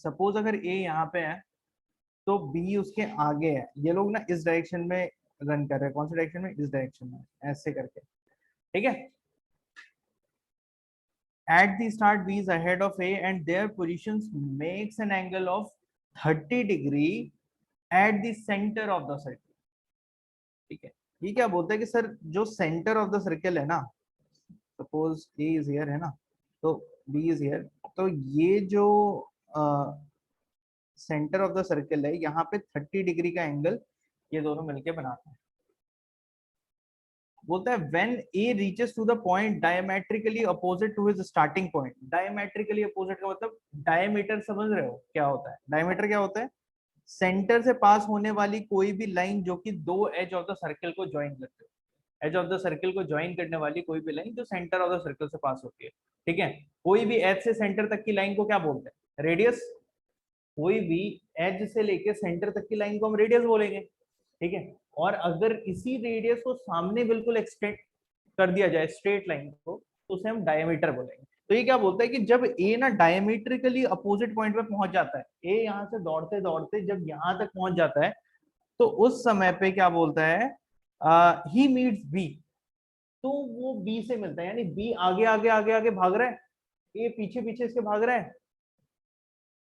Suppose अगर ए यहाँ पे है तो बी उसके आगे है, ये लोग ना इस डायरेक्शन में रन कर रहे हैं, कौन सी डायरेक्शन में, इस डायरेक्शन में, ऐसे करके, ठीक है। At the start, B is ahead of A and their positions makes an angle of 30 degree at the center of the circle. ठीक है, ये क्या बोलता है कि सर जो सेंटर ऑफ द सर्कल है ना, सपोज A is here है ना, तो B is here, तो ये जो सेंटर ऑफ द सर्कल है यहाँ पे 30 डिग्री का एंगल ये दोनों मिलके बनाते हैं। बोलता है when A reaches to the point diametrically opposite to his starting point। diametrically opposite का मतलब diameter समझ रहे हो क्या होता है? diameter क्या होता है? सेंटर से पास होने वाली कोई भी लाइन जो कि दो एज ऑफ द सर्कल को ज्वाइन करते हो, एज ऑफ द सर्कल को ज्वाइन करने वाली कोई भी लाइन जो सेंटर ऑफ द सर्कल से पास होती है, ठीक है। कोई भी एज से सेंटर तक की लाइन को क्या बोलते हैं? रेडियस। कोई भी एज से लेके सेंटर तक की लाइन को हम रेडियस बोलेंगे, ठीक है। और अगर इसी रेडियस को सामने बिल्कुल एक्सटेंड कर दिया जाए स्ट्रेट लाइन को तो उसे हम डायमीटर बोलेंगे। तो ये क्या बोलता है कि जब ए ना डायमीट्रिकली अपोजिट पॉइंट पे पहुंच जाता है, ए यहाँ से दौड़ते दौड़ते जब यहाँ तक पहुंच जाता है तो उस समय पे क्या बोलता है, ही मीट्स बी, तो वो बी से मिलता है, यानी बी आगे आगे आगे आगे भाग रहा है, ए पीछे पीछे इसके भाग रहा है,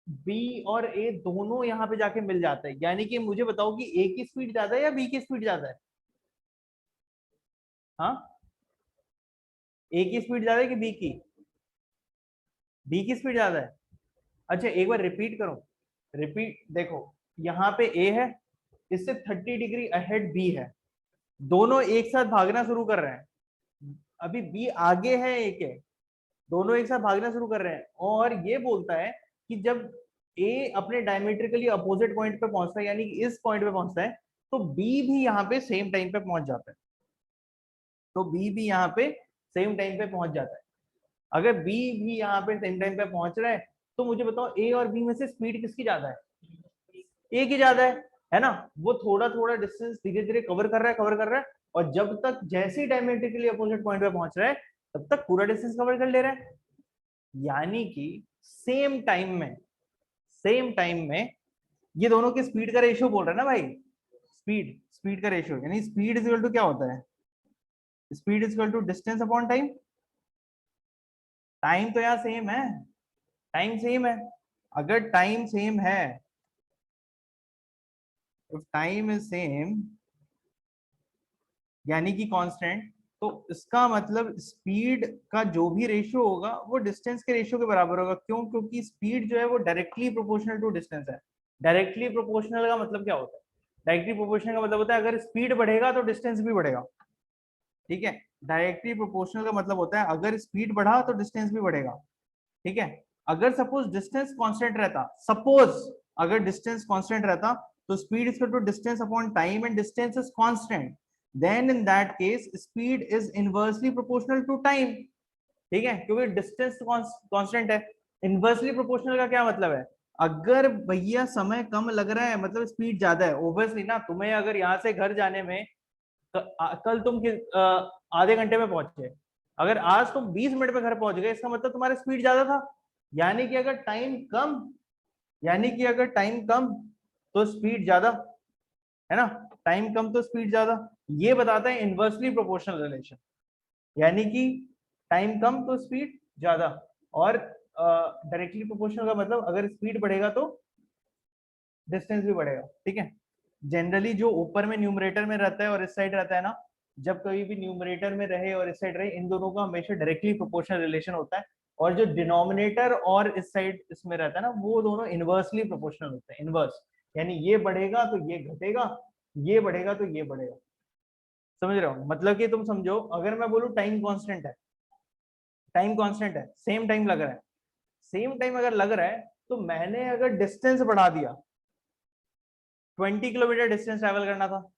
बी और ए दोनों यहाँ पे जाके मिल जाते हैं। यानी कि मुझे बताओ कि ए की स्पीड ज्यादा है या बी की स्पीड ज्यादा है? हाँ, ए की स्पीड ज्यादा है कि बी की? बी की स्पीड ज्यादा है। अच्छा एक बार रिपीट करो, रिपीट देखो, यहाँ पे ए है, इससे 30 डिग्री अहेड बी है, दोनों एक साथ भागना शुरू कर रहे हैं। अभी बी आगे है ए के, दोनों एक साथ भागना शुरू कर रहे हैं, और ये बोलता है कि जब ए अपने डायमेट्रिकली अपोजिट पॉइंट पे पहुंचता है, यानी कि इस पॉइंट पे पहुंचता है, तो बी भी यहाँ पे सेम टाइम पे पहुंच जाता है, तो बी भी यहाँ पे सेम टाइम पे पहुंच जाता है। अगर बी भी यहाँ पे सेम टाइम पे पहुंच रहा है तो मुझे बताओ ए और बी में से स्पीड किसकी ज्यादा है? ए की ज्यादा है ना। वो थोड़ा थोड़ा डिस्टेंस धीरे धीरे कवर कर रहा है, कवर कर रहा है, और जब तक जैसे ही डायमेट्रिकली अपोजिट पॉइंट पे पहुंच रहा है तब तक पूरा डिस्टेंस कवर कर ले रहा है। यानी कि सेम टाइम में, सेम टाइम में ये दोनों की स्पीड का रेशियो बोल रहा है ना भाई, स्पीड, स्पीड का रेशियो, यानी स्पीड इज इक्वल टू क्या होता है? Speed is equal to distance upon time. Time तो यार सेम है, टाइम सेम है। अगर टाइम सेम है, if टाइम इज सेम यानी कि कांस्टेंट, तो इसका मतलब स्पीड का जो भी रेशियो होगा वो डिस्टेंस के रेशियो के बराबर होगा। क्यों? क्योंकि स्पीड जो है वो डायरेक्टली प्रोपोर्शनल टू डिस्टेंस है। डायरेक्टली प्रोपोर्शनल का मतलब क्या होता है? डायरेक्टली प्रोपोर्शनल का मतलब होता है अगर स्पीड बढ़ेगा तो डिस्टेंस भी बढ़ेगा, ठीक है। डायरेक्टली प्रोपोर्शनल का मतलब होता है अगर स्पीड बढ़ा तो डिस्टेंस भी बढ़ेगा, ठीक है। अगर सपोज डिस्टेंस कांस्टेंट रहता, सपोज अगर डिस्टेंस कांस्टेंट रहता तो speed is equal to distance upon time and distance is constant, then in that case speed is inversely proportional to time, ठीक है, क्योंकि डिस्टेंस कांस्टेंट है। इनवर्सली प्रोपोर्शनल का क्या मतलब है? अगर भैया समय कम लग रहा है मतलब स्पीड ज्यादा है, ओब्वियसली ना, तुम्हें अगर यहाँ से घर जाने में कल तुम आधे घंटे में पहुंचे, अगर आज तुम 20 मिनट में घर पहुंच गए इसका मतलब तुम्हारा स्पीड ज्यादा था। यानी कि अगर टाइम कम, यानी कि अगर टाइम कम तो स्पीड ज्यादा, है ना। टाइम कम तो स्पीड ज्यादा, ये बताता है इनवर्सली प्रोपोर्शनल रिलेशन। यानी कि टाइम कम तो स्पीड ज्यादा, और डायरेक्टली प्रोपोर्शनल का मतलब अगर स्पीड बढ़ेगा तो डिस्टेंस भी बढ़ेगा, ठीक है। जनरली जो ऊपर में न्यूमरेटर में रहता है और इस साइड रहता है ना, जब कभी भी न्यूमरेटर में रहे और इस साइड रहे, इन दोनों का हमेशा डायरेक्टली प्रोपोर्शनल रिलेशन होता है, और जो डिनोमिनेटर और इस साइड इसमें रहता है ना वो दोनों इनवर्सली प्रोपोर्शनल होते हैं। इनवर्स यानी ये बढ़ेगा तो ये घटेगा, ये बढ़ेगा तो ये बढ़ेगा। समझ रहे हो? मतलब कि तुम समझो अगर मैं बोलूं टाइम कांस्टेंट है, टाइम कांस्टेंट है, सेम टाइम लग रहा है, सेम टाइम अगर लग रहा है तो मैंने अगर डिस्टेंस बढ़ा दिया, 20 किलोमीटर डिस्टेंस ट्रैवल करना था,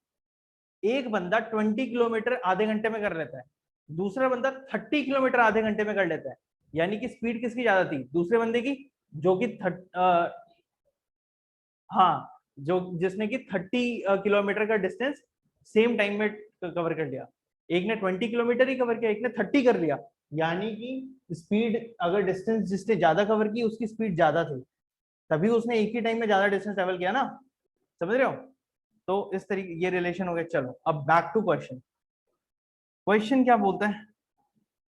एक बंदा 20 किलोमीटर आधे घंटे में कर लेता है, दूसरा बंदा 30 किलोमीटर आधे घंटे में कर लेता है। यानी कि स्पीड किसकी ज्यादा थी? दूसरे बंदे की, जो कि हाँ, जो जिसने कि 30 किलोमीटर का डिस्टेंस सेम टाइम में कवर कर लिया। एक ने 20 किलोमीटर ही कवर किया, एक ने 30 कर लिया। यानी कि स्पीड, अगर डिस्टेंस जिसने ज्यादा कवर की उसकी स्पीड ज्यादा थी, तभी उसने एक ही टाइम में ज्यादा डिस्टेंस ट्रेवल किया ना, समझ रहे हो। तो इस तरीके ये रिलेशन हो गया। चलो अब बैक टू क्वेश्चन। क्वेश्चन क्या बोलता है?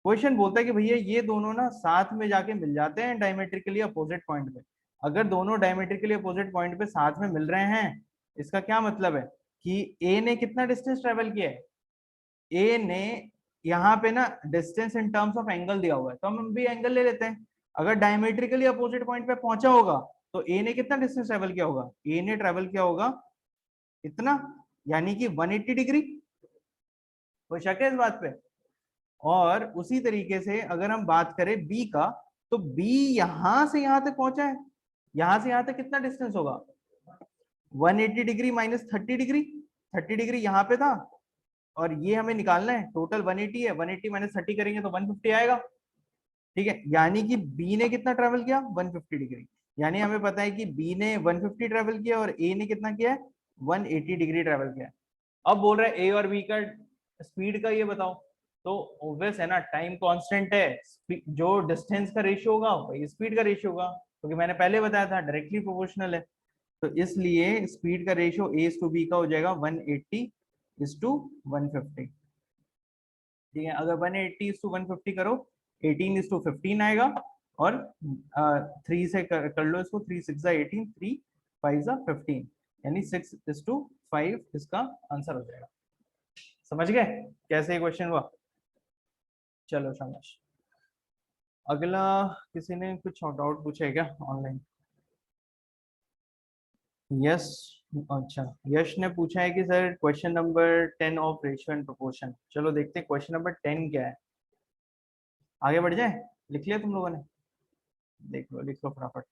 क्वेश्चन बोलता है कि भैया ये दोनों ना साथ में जाके मिल जाते हैं डायमेट्रिकली अपोजिट पॉइंट पे। अगर दोनों डायमेट्रिकली अपोजिट पॉइंट पे साथ में मिल रहे हैं, इसका क्या मतलब है कि ए ने कितना डिस्टेंस ट्रेवल किया है? ए ने यहाँ पे ना distance in terms of angle दिया हुआ है, तो हम भी एंगल ले लेते हैं। अगर डायमेट्रिकली अपोजिट पॉइंट पे पहुंचा होगा तो ए ने कितना डिस्टेंस ट्रेवल किया होगा? ए ने ट्रेवल किया होगा इतना, यानी कि 180 डिग्री। कोई शक है इस बात पे? और उसी तरीके से अगर हम बात करें बी का, तो बी यहां से यहां तक पहुंचा है, यहां से यहां तक कितना डिस्टेंस होगा? 180 डिग्री माइनस 30 डिग्री, 30 डिग्री यहाँ पे था, और ये हमें निकालना है। टोटल 180 है, 180 माइनस 30 करेंगे तो 150 आएगा। ठीक है, यानी कि बी ने कितना ट्रेवल किया? 150 डिग्री। यानी हमें पता है कि बी ने 150 ट्रेवल किया और ए ने कितना किया है? 180 डिग्री ट्रेवल किया। अब बोल रहा है ए और बी का स्पीड का ये बताओ। तो ऑब्वियस है ना, टाइम कांस्टेंट है, जो डिस्टेंस का रेशियो होगा वही स्पीड का रेशियो होगा, क्योंकि मैंने पहले बताया था डायरेक्टली प्रोपोर्शनल है। तो इसलिए स्पीड का ratio A is to B का हो जाएगा 180 इज टू 150। ठीक है, अगर 180 इज टू 150 करो, 18 इज टू 15 आएगा, और 3 से कर लो इसको, 3 6 18, 3 5 15, यानी 6 इज टू 5 इसका आंसर हो जाएगा। समझ गए कैसे क्वेश्चन हुआ? चलो शाबाश। अगला किसी ने कुछ डाउट पूछा है क्या ऑनलाइन? यस, अच्छा यश ने पूछा है कि sir question number 10 of ratio and proportion. चलो देखते हैं क्वेश्चन नंबर 10 क्या है। आगे बढ़ जाए, लिख लिया तुम लोगों ने? देख लो, लिख लो फटाफट।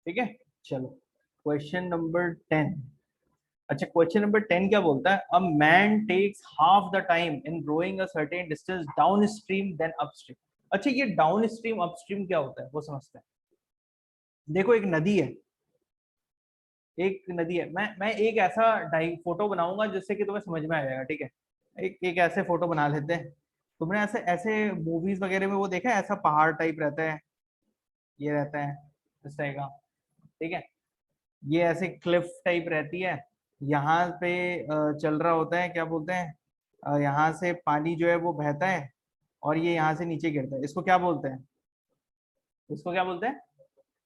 ठीक है, चलो क्वेश्चन नंबर 10। अच्छा, क्वेश्चन नंबर 10 क्या बोलता है? A man takes half the time in rowing a certain distance downstream then upstream. अच्छा, ये डाउन स्ट्रीम अपस्ट्रीम क्या होता है वो समझते हैं। देखो एक नदी है, एक नदी है, मैं एक ऐसा डाई फोटो बनाऊंगा जिससे कि तुम्हें समझ में आ जाएगा, ठीक है। एक एक ऐसे फोटो बना लेते हैं। तुमने ऐसे ऐसे मूवीज वगैरह में वो देखा है, ऐसा पहाड़ टाइप रहता है, ये रहता है इस टाइप का, ठीक है। ये ऐसे क्लिफ टाइप रहती है, यहाँ पे चल रहा होता है, क्या बोलते हैं, यहाँ से पानी जो है वो बहता है, और ये यहाँ से नीचे गिरता है। इसको क्या बोलते हैं? इसको क्या बोलते हैं?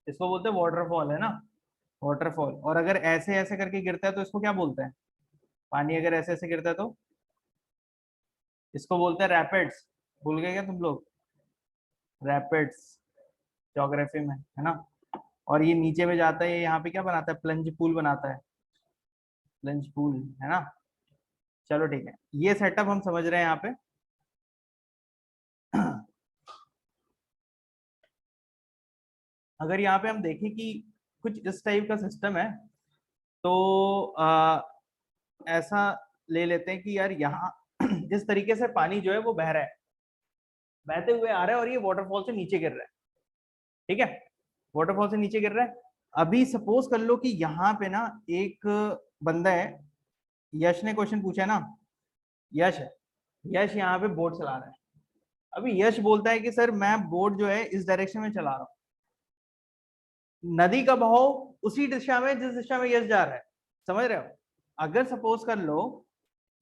इसको बोलते हैं वाटरफॉल, है ना, वाटरफॉल। और अगर ऐसे ऐसे करके गिरता है तो इसको क्या बोलते हैं? पानी अगर ऐसे ऐसे गिरता है तो इसको बोलते हैं रैपिड्स। भूल गए क्या तुम लोग? रैपिड्स, ज्योग्राफी में, है ना। और ये नीचे में जाता है, ये यहाँ पे क्या बनाता है? प्लंज पूल बनाता है, प्लंज पूल, है ना। चलो ठीक है, ये सेटअप हम समझ रहे हैं यहाँ पे। अगर यहाँ पे हम देखें कि कुछ इस टाइप का सिस्टम है, तो ऐसा ले लेते हैं कि यार यहाँ इस तरीके से पानी जो है वो बह रहा है, बहते हुए आ रहा है, और ये वाटरफॉल से नीचे गिर रहा है, ठीक है। वाटरफॉल से नीचे गिर रहा है। अभी सपोज कर लो कि यहाँ पे ना एक बंदा है, यश ने क्वेश्चन पूछा है ना, यश है, यश यहाँ पे बोट चला रहा है। अभी यश बोलता है कि सर मैं बोट जो है इस डायरेक्शन में चला रहा हूँ, नदी का बहाव उसी दिशा में जिस दिशा में यश जा रहा है, समझ रहे हो। अगर सपोज कर लो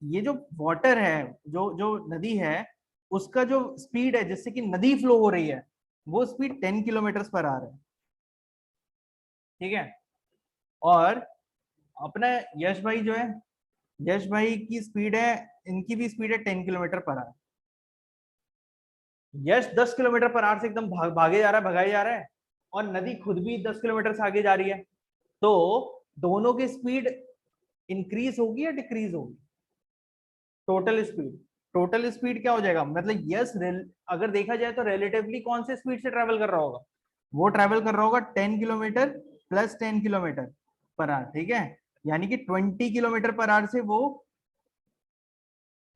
ये जो वाटर है, जो जो नदी है, उसका जो स्पीड है जिससे कि नदी फ्लो हो रही है, वो स्पीड 10 किलोमीटर पर आवर है, ठीक है। और अपना यश भाई जो है, यश भाई की स्पीड है, इनकी भी स्पीड है 10 किलोमीटर पर आवर। यश 10 किलोमीटर पर आवर से एकदम भागे जा रहा है, भगाए जा रहा है, और नदी खुद भी 10 किलोमीटर से आगे जा रही है। तो दोनों की स्पीड इंक्रीज होगी या डिक्रीज होगी? टोटल स्पीड क्या हो जाएगा, मतलब यस अगर देखा जाए तो रिलेटिवली कौन से स्पीड से ट्रेवल कर रहा होगा, वो ट्रेवल कर रहा होगा 10 kilometre plus 10 kilometre per hour, ठीक है, यानी कि 20 किलोमीटर पर आवर से वो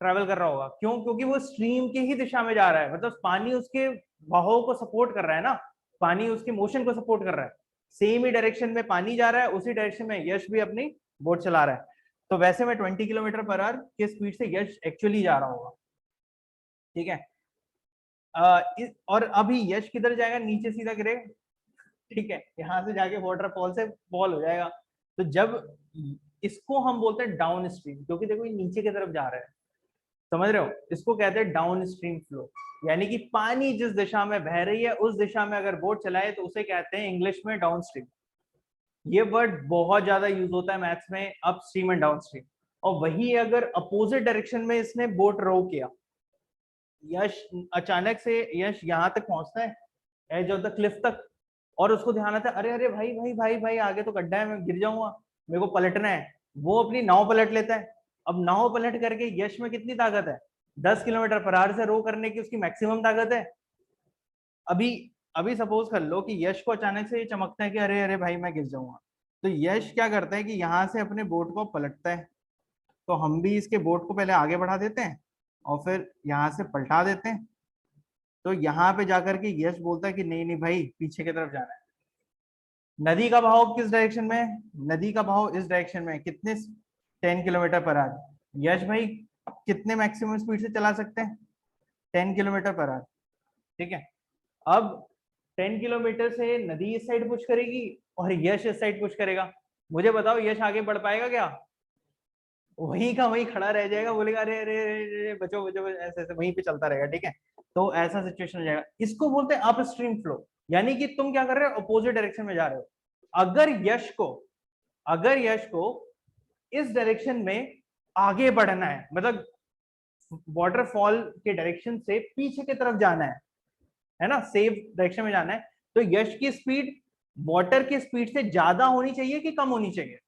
ट्रेवल कर रहा होगा। क्यों? क्योंकि वो स्ट्रीम की ही दिशा में जा रहा है, मतलब पानी उसके बहाव को सपोर्ट कर रहा है ना, पानी उसके मोशन को सपोर्ट कर रहा है, सेम ही डायरेक्शन में पानी जा रहा है, उसी डायरेक्शन में यश भी अपनी बोट चला रहा है। तो वैसे में 20 किलोमीटर पर आवर के स्पीड से यश एक्चुअली जा रहा होगा, ठीक है। और अभी यश किधर जाएगा, नीचे सीधा गिरेगा, ठीक है, यहां से जाके वाटरफॉल से फॉल हो जाएगा। तो जब इसको हम बोलते हैं डाउन स्ट्रीम, क्योंकि देखो ये नीचे की तरफ जा रहा है, समझ रहे हो, इसको कहते हैं डाउन स्ट्रीम फ्लो, यानी कि पानी जिस दिशा में बह रही है उस दिशा में अगर बोट चलाए तो उसे कहते हैं इंग्लिश में डाउन स्ट्रीम। ये वर्ड बहुत ज्यादा यूज होता है मैथ्स में, up stream and down stream. और वही अगर अपोजिट डायरेक्शन में इसने बोट रो किया, यश अचानक से यश यहाँ तक पहुंचता है एज ऑफ द क्लिफ तक, और उसको ध्यान आता है अरे अरे भाई भाई भाई भाई आगे तो गड्ढा है, मैं गिर जाऊंगा, मेरे को पलटना है, वो अपनी नाव पलट लेता है। अब नाव पलट करके यश में कितनी ताकत है, 10 किलोमीटर पर आवर से रो करने की उसकी मैक्सिमम ताकत है। अभी अभी सपोज कर लो कि यश को अचानक से ये चमकता है कि अरे अरे भाई मैं गिर जाऊंगा, तो यश क्या करता है कि यहाँ से अपने बोट को पलटता है। तो हम भी इसके बोट को पहले आगे बढ़ा देते हैं और फिर यहाँ से पलटा देते हैं। तो यहाँ पे जाकर के यश बोलता है कि नहीं नहीं भाई पीछे की तरफ जाना है। नदी का बहाव किस डायरेक्शन में है, नदी का बहाव इस डायरेक्शन में है, कितने 10 किलोमीटर पर आवर। यश भाई कितने मैक्सिमम स्पीड से चला सकते हैं, 10 किलोमीटर पर आवर, ठीक है। अब 10 किलोमीटर से नदी इस साइड पुश करेगी और यश इस साइड पुश करेगा, मुझे बताओ यश आगे बढ़ पाएगा क्या, वहीं का वहीं खड़ा रह जाएगा, बोलेगा अरे अरे अरे बचो बचो, ऐसे ऐसे वहीं पे चलता रहेगा, ठीक है। तो ऐसा सिचुएशन हो जाएगा, इसको बोलते हैं अप स्ट्रीम फ्लो, यानी कि तुम क्या कर रहे हो, अपोजिट डायरेक्शन में जा रहे हो। अगर यश को अगर यश को इस डायरेक्शन में आगे बढ़ना है, मतलब वाटरफॉल के डायरेक्शन से पीछे की तरफ जाना है ना, सेफ डायरेक्शन में जाना है, तो यश की स्पीड वाटर की स्पीड से ज्यादा होनी चाहिए कि कम होनी चाहिए,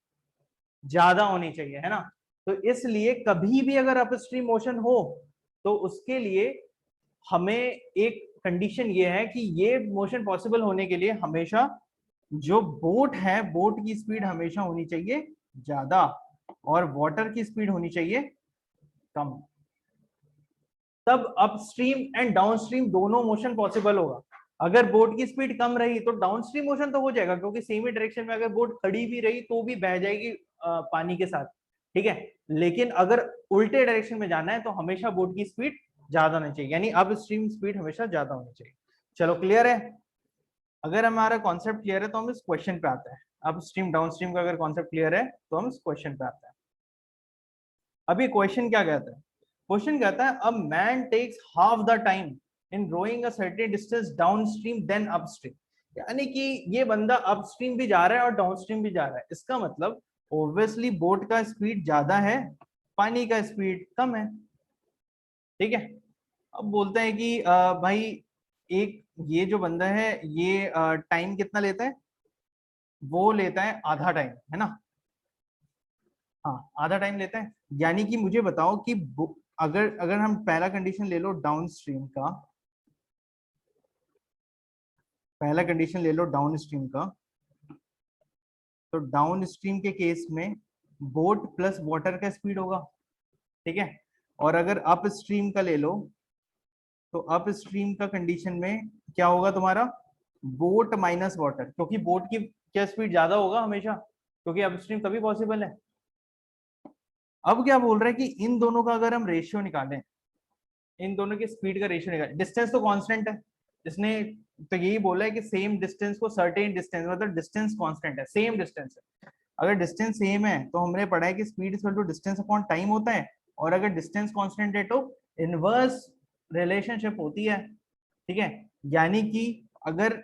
ज्यादा होनी चाहिए, है ना। तो इसलिए कभी भी अगर अपस्ट्रीम मोशन हो तो उसके लिए हमें एक कंडीशन ये है कि ये मोशन पॉसिबल होने के लिए हमेशा जो बोट है, बोट की स्पीड हमेशा होनी चाहिए ज्यादा और वाटर की स्पीड होनी चाहिए कम, तब अपस्ट्रीम एंड डाउनस्ट्रीम दोनों मोशन पॉसिबल होगा। अगर बोट की स्पीड कम रही तो डाउनस्ट्रीम मोशन तो हो जाएगा, क्योंकि सेम ही डायरेक्शन में अगर बोट खड़ी भी रही तो भी बह जाएगी पानी के साथ, ठीक है। लेकिन अगर उल्टे डायरेक्शन में जाना है तो हमेशा बोट की स्पीड ज्यादा होनी चाहिए, यानी अपस्ट्रीम स्पीड हमेशा ज्यादा होनी चाहिए। चलो क्लियर है, अगर हमारा कॉन्सेप्ट क्लियर है तो हम इस क्वेश्चन पे आते हैं। अपस्ट्रीम डाउनस्ट्रीम का अगर कॉन्सेप्ट क्लियर है तो हम इस क्वेश्चन पे आते हैं। अभी क्वेश्चन क्या कहता है, क्वेश्चन कहता है a man takes half the time in rowing a certain distance downstream then upstream, यानी कि ये बंदा अपस्ट्रीम भी जा रहा है और डाउनस्ट्रीम भी जा रहा है, इसका मतलब ऑब्वियसली बोट का स्पीड ज्यादा है, पानी का स्पीड कम है, ठीक है। अब बोलते हैं कि भाई एक ये जो बंदा है ये टाइम कितना लेता है, वो लेता है आधा टाइम, है ना, हाँ आधा टाइम लेता है। यानी कि मुझे बताओ कि अगर अगर हम पहला कंडीशन ले लो डाउन स्ट्रीम का, पहला कंडीशन ले लो डाउन स्ट्रीम का, तो डाउन स्ट्रीम के केस में बोट प्लस वाटर का स्पीड होगा, ठीक है। और अगर अप स्ट्रीम का ले लो तो अप स्ट्रीम का कंडीशन में क्या होगा तुम्हारा, बोट माइनस वाटर, क्योंकि बोट की क्या स्पीड ज्यादा होगा हमेशा, क्योंकि अप स्ट्रीम तभी पॉसिबल है। अब क्या बोल रहा है कि इन दोनों का अगर हम रेशियो निकालें, इन दोनों की स्पीड का रेशियो निकालें, डिस्टेंस तो कांस्टेंट है, इसने तो यही बोला है कि सेम डिस्टेंस को सर्टेन डिस्टेंस, मतलब डिस्टेंस कांस्टेंट है, सेम डिस्टेंस है। अगर डिस्टेंस सेम है तो हमने पढ़ा है कि speed equal to distance upon time होता है, और अगर डिस्टेंस कांस्टेंट है तो इनवर्स रिलेशनशिप होती है, ठीक है। यानी कि अगर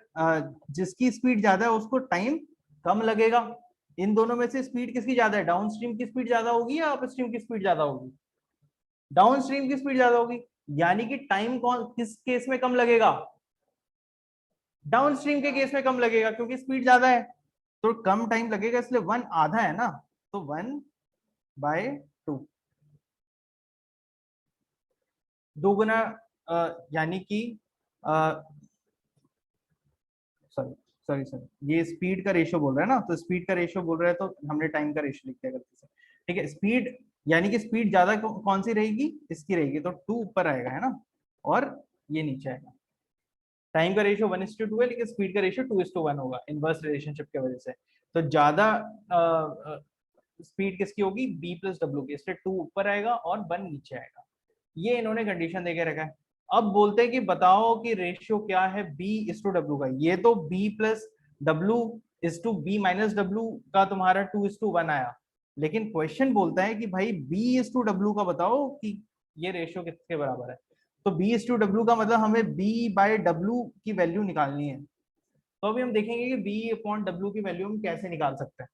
जिसकी स्पीड ज्यादा है उसको टाइम कम लगेगा। इन दोनों में से स्पीड किसकी ज्यादा है, डाउन स्ट्रीम की स्पीड ज्यादा होगी या अप स्ट्रीम की स्पीड ज्यादा होगी, डाउन स्ट्रीम की स्पीड ज्यादा होगी, यानी कि टाइम कौन किस केस में कम लगेगा, डाउन स्ट्रीम के केस में कम लगेगा, क्योंकि स्पीड ज्यादा है तो कम टाइम लगेगा, इसलिए वन आधा है ना, तो 1/2, दो गुना यानी कि सॉरी सॉरी सॉरी, ये स्पीड का रेशियो बोल रहा है ना, तो स्पीड का रेशियो बोल रहा है तो हमने टाइम का रेशियो लिख दिया गलती से। ठीक है, स्पीड यानी कि स्पीड ज्यादा कौन सी रहेगी, इसकी रहेगी, तो 2 ऊपर आएगा है ना, और ये नीचे आएगा। टाइम का रेशियो 1:2 है, लेकिन स्पीड का रेशियो 2:1 होगा इनवर्स रिलेशनशिप की वजह से। तो ज्यादा स्पीड किसकी होगी, बी प्लस डब्ल्यू की, इसलिए 2 ऊपर आएगा और 1 नीचे आएगा। ये इन्होंने कंडीशन देके रखा है। अब बोलते हैं कि बताओ कि रेशियो क्या है B:W का। ये तो B plus W is to B minus W का तुम्हारा 2:1 आया, लेकिन क्वेश्चन बोलता है कि भाई B:W का बताओ कि ये रेशियो किसके बराबर है। तो B:W का मतलब हमें B/W की वैल्यू निकालनी है। तो अभी हम देखेंगे कि B/W की वैल्यू हम कैसे निकाल सकते हैं।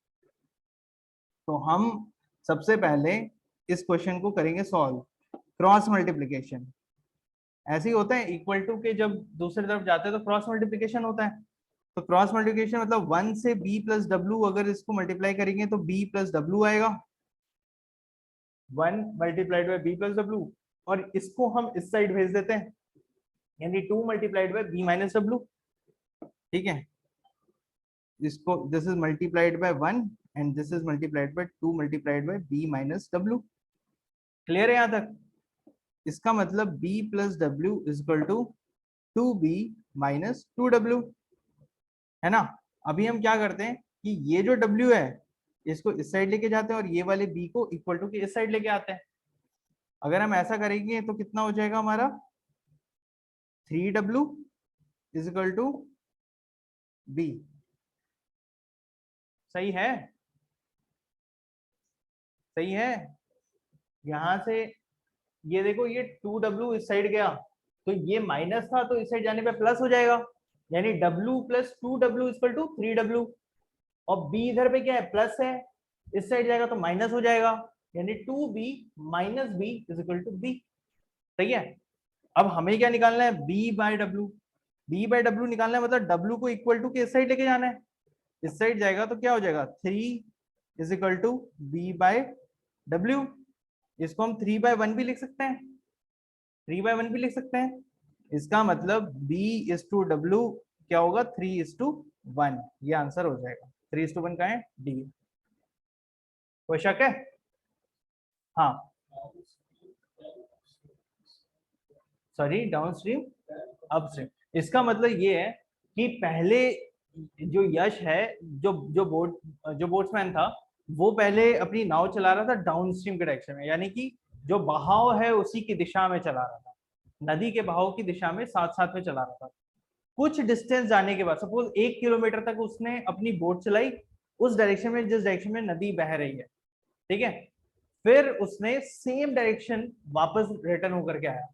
तो हम सबसे पहले इस क्वेश्चन को करेंगे सॉल्व। क्रॉस मल्टीप्लीकेशन ऐसे ही होता है, इक्वल टू के जब दूसरी तरफ जाते हैं तो क्रॉस मल्टीप्लीकेशन होता है। तो क्रॉस मल्टीप्लीकेशन मतलब 1 से B प्लस डब्ल्यू, अगर इसको मल्टीप्लाई करेंगे तो B प्लस डब्ल्यू आएगा, 1 multiplied by B plus W, और इसको हम इस साइड भेज देते हैं, यानी 2 multiplied by B minus W. ठीक है, इसको this is multiplied by 1 and this is multiplied by 2 multiplied by B minus W. Clear है यहाँ तक? इसका मतलब B plus W is equal to 2B minus 2W, है ना। अभी हम क्या करते हैं कि ये जो W है इसको इस साइड लेके जाते हैं और ये वाले B को इक्वल टू के इस साइड लेके आते हैं। अगर हम ऐसा करेंगे तो कितना हो जाएगा हमारा, 3W is equal to B। सही है, सही है। यहां से ये देखो, ये 2W इस साइड गया तो ये माइनस था, तो इस साइड जाने पे प्लस हो जाएगा, यानी W plus 2W equal to 3W। और B इधर पे क्या है, प्लस है, इस साइड जाएगा तो माइनस हो जाएगा, यानी 2B minus B is equal to B। सही है। अब हमें क्या निकालना है, B/W। B/W निकालना है, मतलब W को इक्वल टू के इस साइड लेके जाना है, इस साइड जाएगा तो क्या हो जाएगा, 3 इज इक्वल टू B/W। इसको हम 3/1 भी लिख सकते हैं, 3/1 भी लिख सकते हैं। इसका मतलब B:W क्या होगा, 3:1। ये आंसर हो जाएगा, 3:1 का है डी। कोई शक है? हाँ, सॉरी, डाउन स्ट्रीम अपस्ट्रीम। इसका मतलब ये है कि पहले जो यश है, जो बोट्समैन था, वो पहले अपनी नाव चला रहा था डाउन स्ट्रीम के डायरेक्शन में, यानी कि जो बहाव है उसी की दिशा में चला रहा था, नदी के बहाव की दिशा में साथ साथ में चला रहा था। कुछ डिस्टेंस जाने के बाद, सपोज 1 किलोमीटर तक उसने अपनी बोट चलाई उस डायरेक्शन में जिस डायरेक्शन में नदी बह रही है। ठीक है, फिर उसने सेम डायरेक्शन वापस रिटर्न होकर के आया।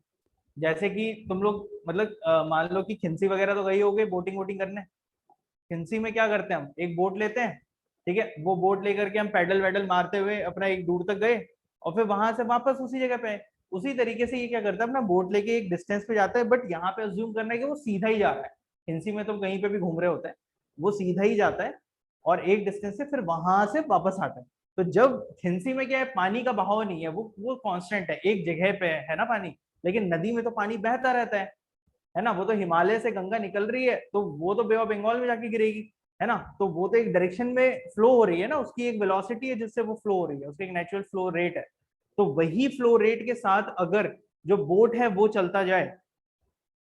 जैसे कि तुम लोग मतलब मान लो कि खिंसी वगैरह तो गई होगे बोटिंग वोटिंग करने। खिंसी में क्या करते हैं, हम एक बोट लेते हैं, ठीक है, वो बोट लेकर के हम पैडल वैडल मारते हुए अपना एक दूर तक गए, और फिर वहां से वापस उसी जगह पे आए। उसी तरीके से ये क्या करता है, अपना बोट लेके एक डिस्टेंस पे जाता है, बट यहाँ पे अज्यूम करना है कि वो सीधा ही जा रहा है। खिंसी में तो कहीं पे भी घूम रहे होते हैं, वो सीधा ही जाता है और एक डिस्टेंस से फिर वहां से वापस आता है। तो जब खिंसी में क्या है, पानी का बहाव नहीं है, वो कांस्टेंट है, एक जगह पे है ना पानी। लेकिन नदी में तो पानी बहता रहता है ना। वो तो हिमालय से गंगा निकल रही है तो वो तो बे ऑफ बंगाल में जाके गिरेगी, है ना। तो वो तो एक डायरेक्शन में फ्लो हो रही है ना, उसकी एक वेलोसिटी है जिससे वो फ्लो हो रही है, उसकी एक नेचुरल फ्लो रेट है। तो वही फ्लो रेट के साथ अगर जो बोट है वो चलता जाए,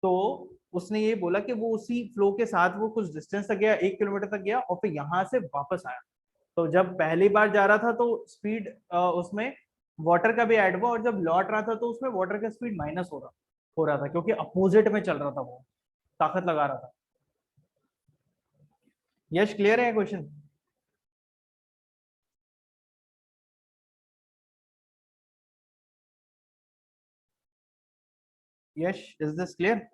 तो उसने ये बोला कि वो उसी फ्लो के साथ वो कुछ डिस्टेंस तक गया, 1 किलोमीटर तक गया, और फिर यहां से वापस आया। तो जब पहली बार जा रहा था तो स्पीड उसमें वाटर का भी ऐड हुआ, और जब लौट रहा था तो उसमें वाटर का स्पीड माइनस हो रहा था, क्योंकि अपोजिट में चल रहा था, वो ताकत लगा रहा था। यश, क्लियर है question? Yash, is this clear?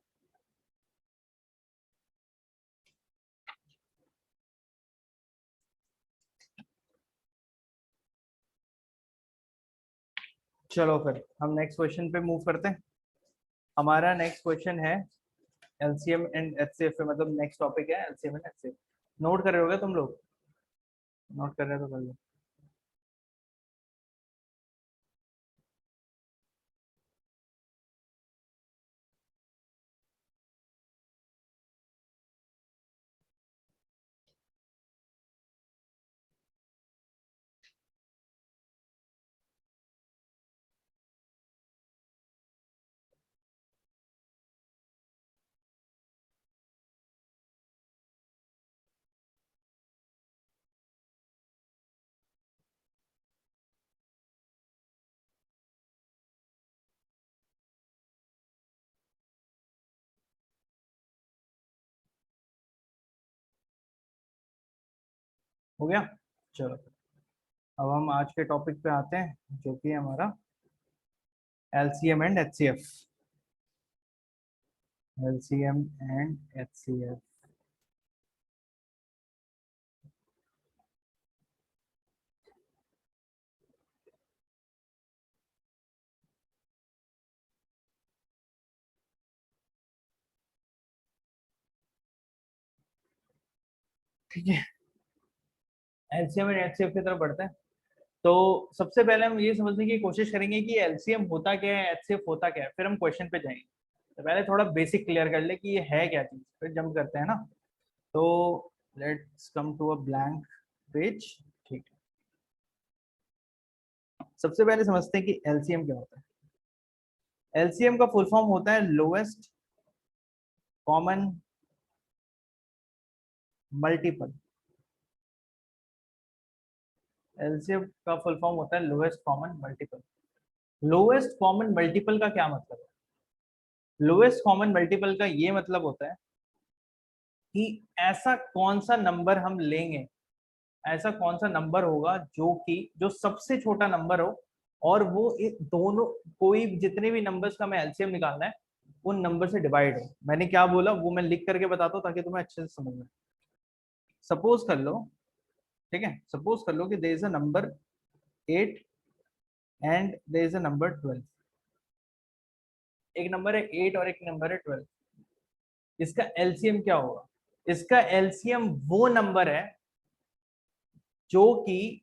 चलो फिर हम नेक्स्ट क्वेश्चन पे मूव करते हैं। हमारा नेक्स्ट क्वेश्चन है एलसीएम एंड एचसीएफ पे, मतलब नेक्स्ट टॉपिक है एलसीएम एंड एचसीएफ। नोट कर रहे होगे तुम लोग? नोट कर रहे हो तो कर लो। हो गया। चलो अब हम आज के टॉपिक पे आते हैं, जो कि है हमारा LCM and HCF. LCM and HCF. ठीक है, एलसीएम एंड एचसीएफ की तरफ बढ़ते हैं। तो सबसे पहले हम ये समझने की कोशिश करेंगे कि एलसीएम होता क्या है, एचसीएफ होता क्या है, फिर हम क्वेश्चन पे जाएंगे। तो पहले थोड़ा बेसिक क्लियर कर ले कि ये है क्या चीज, फिर जंप करते हैं ना। तो let's come to a blank page. ठीक है, सबसे पहले समझते हैं कि एलसीएम क्या होता है। एलसीएम का फुल फॉर्म होता है लोएस्ट कॉमन मल्टीपल। एलसीएम का फुल फॉर्म होता है lowest common multiple. Lowest common multiple का क्या मतलब है? लोएस्ट कॉमन मल्टीपल का ये मतलब होता है कि ऐसा कौन सा नंबर हम लेंगे, ऐसा कौन सा नंबर होगा जो सबसे छोटा नंबर हो, और वो दोनों, कोई जितने भी नंबर्स का मैं एलसीएम निकालना है उन नंबर से डिवाइड हो। मैंने क्या बोला वो मैं लिख करके बताता हूँ ताकि तुम्हें अच्छे से समझ में। सपोज कर लो, ठीक है, सपोज कर लो कि there is a number 8 and there is a number 12। एक नंबर है 8 और एक नंबर है 12। इसका एलसीएम क्या होगा? इसका एलसीएम वो नंबर है जो कि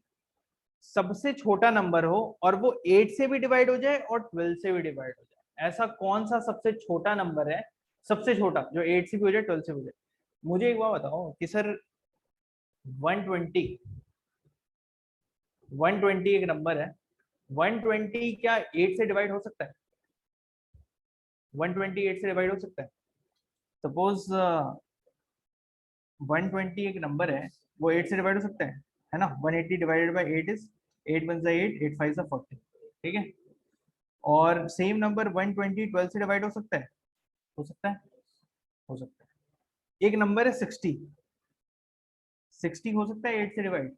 सबसे छोटा नंबर हो और वो 8 से भी डिवाइड हो जाए और 12 से भी डिवाइड हो जाए। ऐसा कौन सा सबसे छोटा नंबर है, सबसे छोटा, जो 8 से भी हो जाए 12 से भी हो जाए? मुझे एक बात बताओ कि सर 120, 120 एक नंबर है, 120 क्या 8 से डिवाइड हो सकता है? 120 8 से डिवाइड हो सकता है? सपोज 120 एक नंबर है, वो 8 से डिवाइड हो सकता है ना? 180 डिवाइडेड बाई 8 इज 8 वन 8, 8 5 40। ठीक है, और सेम नंबर 120 12 से डिवाइड हो सकता है? हो सकता है, हो सकता है। एक नंबर है 60, 60 हो सकता है 8 से डिवाइड?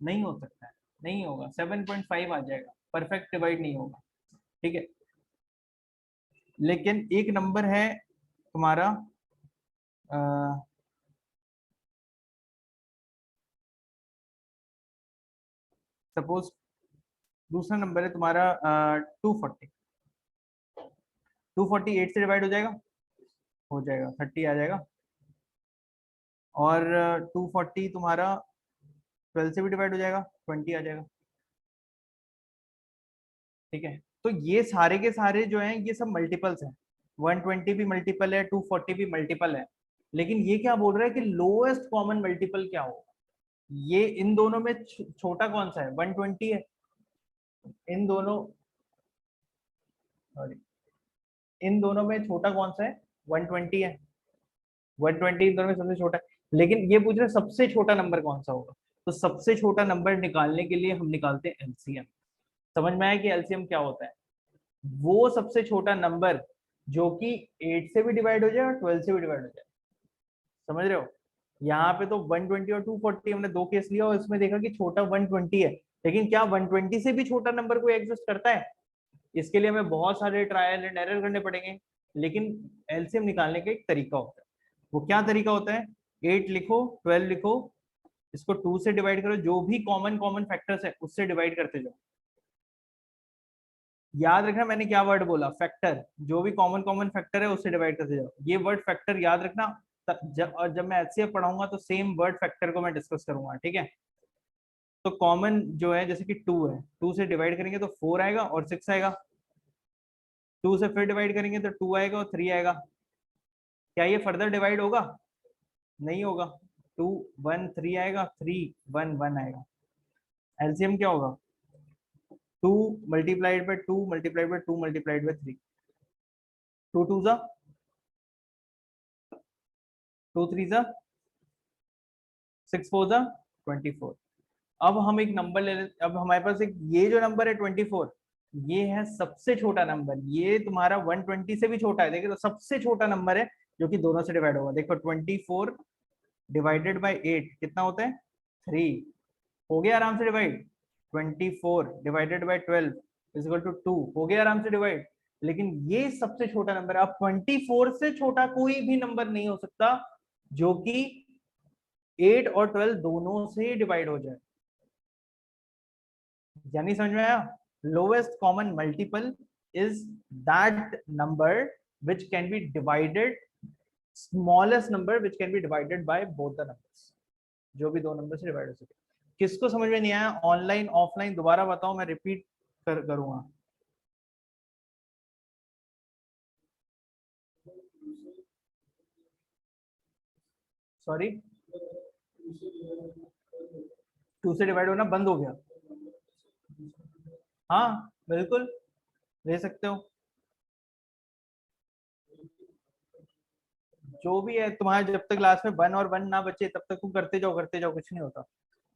नहीं हो सकता है, नहीं होगा, 7.5 आ जाएगा, परफेक्ट डिवाइड नहीं होगा। ठीक है, लेकिन एक नंबर है तुम्हारा सपोज दूसरा नंबर है तुम्हारा 240। 240 8 से डिवाइड हो जाएगा? हो जाएगा, 30 आ जाएगा। और 240 तुम्हारा 12 से भी डिवाइड हो जाएगा, 20 आ जाएगा। ठीक है, तो ये सारे के सारे जो हैं ये सब मल्टीपल्स हैं। 120 भी मल्टीपल है, 240 भी मल्टीपल है। लेकिन ये क्या बोल रहा है कि लोएस्ट कॉमन मल्टीपल क्या होगा? ये इन दोनों में छोटा कौन सा है? 120 है। इन दोनों, सॉरी, इन दोनों में छोटा कौन सा है? 120 है। 120 इन दोनों में सबसे छोटा है, लेकिन ये पूछ रहे सबसे छोटा नंबर कौन सा होगा। तो सबसे छोटा नंबर निकालने के लिए हम निकालते हैं एलसीएम। समझ में आया कि एलसीएम क्या होता है? वो सबसे छोटा नंबर जो कि 8 से भी डिवाइड हो जाए और 12 से भी डिवाइड हो जाए। समझ रहे हो? यहाँ पे तो 120 और 240 हमने दो केस लिया और इसमें देखा कि छोटा 120 है, लेकिन क्या 120 से भी छोटा नंबर कोई एग्जिस्ट करता है? इसके लिए हमें बहुत सारे ट्रायल एंड एरर करने पड़ेंगे। लेकिन एलसीएम निकालने का एक तरीका होता है। वो क्या तरीका होता है? 8 लिखो, 12 लिखो, इसको 2 से डिवाइड करो, जो भी कॉमन कॉमन फैक्टर्स है उससे डिवाइड करते जाओ। याद रखना मैंने क्या वर्ड बोला? फैक्टर। जो भी कॉमन कॉमन फैक्टर है उससे डिवाइड करते जाओ, ये वर्ड फैक्टर याद रखना। और जब मैं एचसीएफ पढ़ाऊंगा तो सेम वर्ड फैक्टर को मैं डिस्कस करूंगा, ठीक है? तो कॉमन जो है, जैसे कि 2 है, 2 से डिवाइड करेंगे तो 4 आएगा और 6 आएगा। 2 से फिर डिवाइड करेंगे तो 2 आएगा और 3 आएगा। क्या ये फर्दर डिवाइड होगा? नहीं होगा। 2 1 3 आएगा, 3 1 1 आएगा। एलसीएम क्या होगा? 2 multiplied by 2 multiplied by 2 multiplied bye 3। 2 2 जा, 2 3 जा, 6 4 जा, 24। अब हम एक नंबर ले लेते, अब हमारे पास एक ये जो नंबर है 24, ये है सबसे छोटा नंबर। ये तुम्हारा 120 से भी छोटा है, देखिए तो सबसे छोटा नंबर है जो कि दोनों से डिवाइड होगा। देखो 24 डिवाइडेड बाय 8 कितना होता है 3, हो गया आराम से divide. 24 divided by 12 is equal to 2, हो गया आराम से डिवाइड। लेकिन ये सबसे छोटा नंबर है, अब 24 से छोटा कोई भी नंबर नहीं हो सकता जो कि 8 और 12 दोनों से डिवाइड हो जाए। यानी समझ में आया, lowest common multiple is that number which can be divided, smallest number which can be divided by both the numbers, जो भी दो नंबर से डिवाइड हो सके। किसको समझ में नहीं आया ऑनलाइन ऑफलाइन दोबारा बताओ, मैं रिपीट करूंगा। सॉरी, 2 से डिवाइड होना बंद हो गया। हाँ बिल्कुल ले सकते हो, जो भी है तुम्हारे, जब तक क्लास में 1 और 1 ना बचे तब तक तुम करते जाओ, कुछ नहीं होता।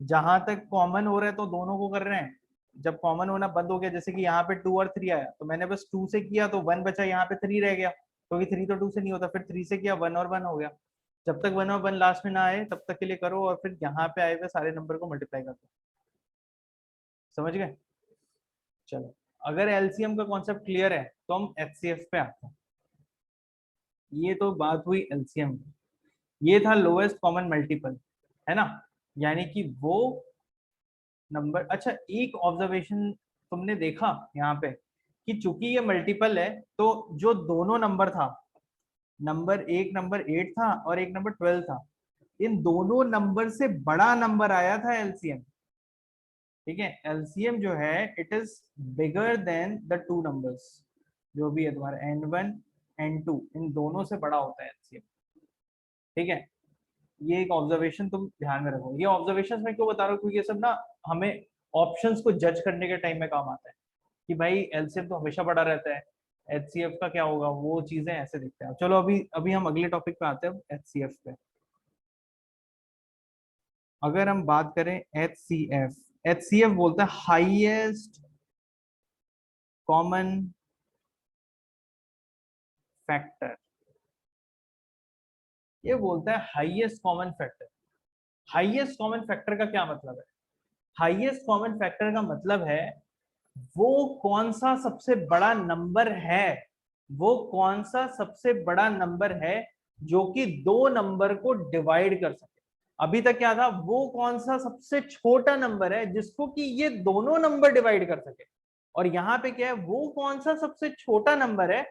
जहां तक कॉमन हो रहा है तो दोनों को कर रहे हैं, जब कॉमन होना बंद हो गया, जैसे कि यहाँ पे 2 और 3 आया तो मैंने बस 2 से किया तो 1 बचा, यहाँ पे 3 रह गया, क्योंकि 3 तो 2 से नहीं होता, फिर 3 से किया 1 और 1 हो गया। जब तक 1 और 1 लास्ट में ना आए तब तक के लिए करो, और फिर यहाँ पे आए हुए सारे नंबर को मल्टीप्लाई कर दो। समझ गए? चलो, अगर एलसीएम का कॉन्सेप्ट क्लियर है तो हम एचसीएफ पे आते हैं। ये तो बात हुई एलसीएम की, ये था लोएस्ट कॉमन मल्टीपल, है ना, यानी कि वो नंबर। अच्छा, एक ऑब्जर्वेशन तुमने देखा यहाँ पे कि चूंकि ये मल्टीपल है तो जो दोनों नंबर था, एक नंबर 8 था और एक नंबर 12 था, इन दोनों नंबर से बड़ा नंबर आया था एलसीएम। ठीक है, एलसीएम जो है it is bigger than the two numbers, जो भी है तुम्हारा n1 n2, इन दोनों से बड़ा होता है एलसीएम। ठीक है, ये एक ऑब्जर्वेशन तुम ध्यान में रखो। ये ऑब्जर्वेशन मैं क्यों बता रहा हूँ, क्योंकि ये सब ना हमें ऑप्शंस को जज करने के टाइम में काम आता है कि भाई एलसीएम तो हमेशा बड़ा रहता है, एचसीएफ का क्या होगा, वो चीजें ऐसे दिखते हैं। चलो अभी अभी हम अगले टॉपिक पे आते हैं, एचसीएफ पे। अगर हम बात करें एचसीएफ, एचसीएफ बोलता है हाईएस्ट कॉमन फैक्टर, ये बोलता है highest common factor. Highest common factor का क्या मतलब है? हाईएस्ट कॉमन फैक्टर का मतलब है वो कौन सा सबसे बड़ा नंबर है, वो कौन सा सबसे बड़ा नंबर है जो कि दो नंबर को डिवाइड कर सके। अभी तक क्या था, वो कौन सा सबसे छोटा नंबर है जिसको कि ये दोनों नंबर डिवाइड कर सके, और यहाँ पे क्या है, वो कौन सा सबसे छोटा नंबर है,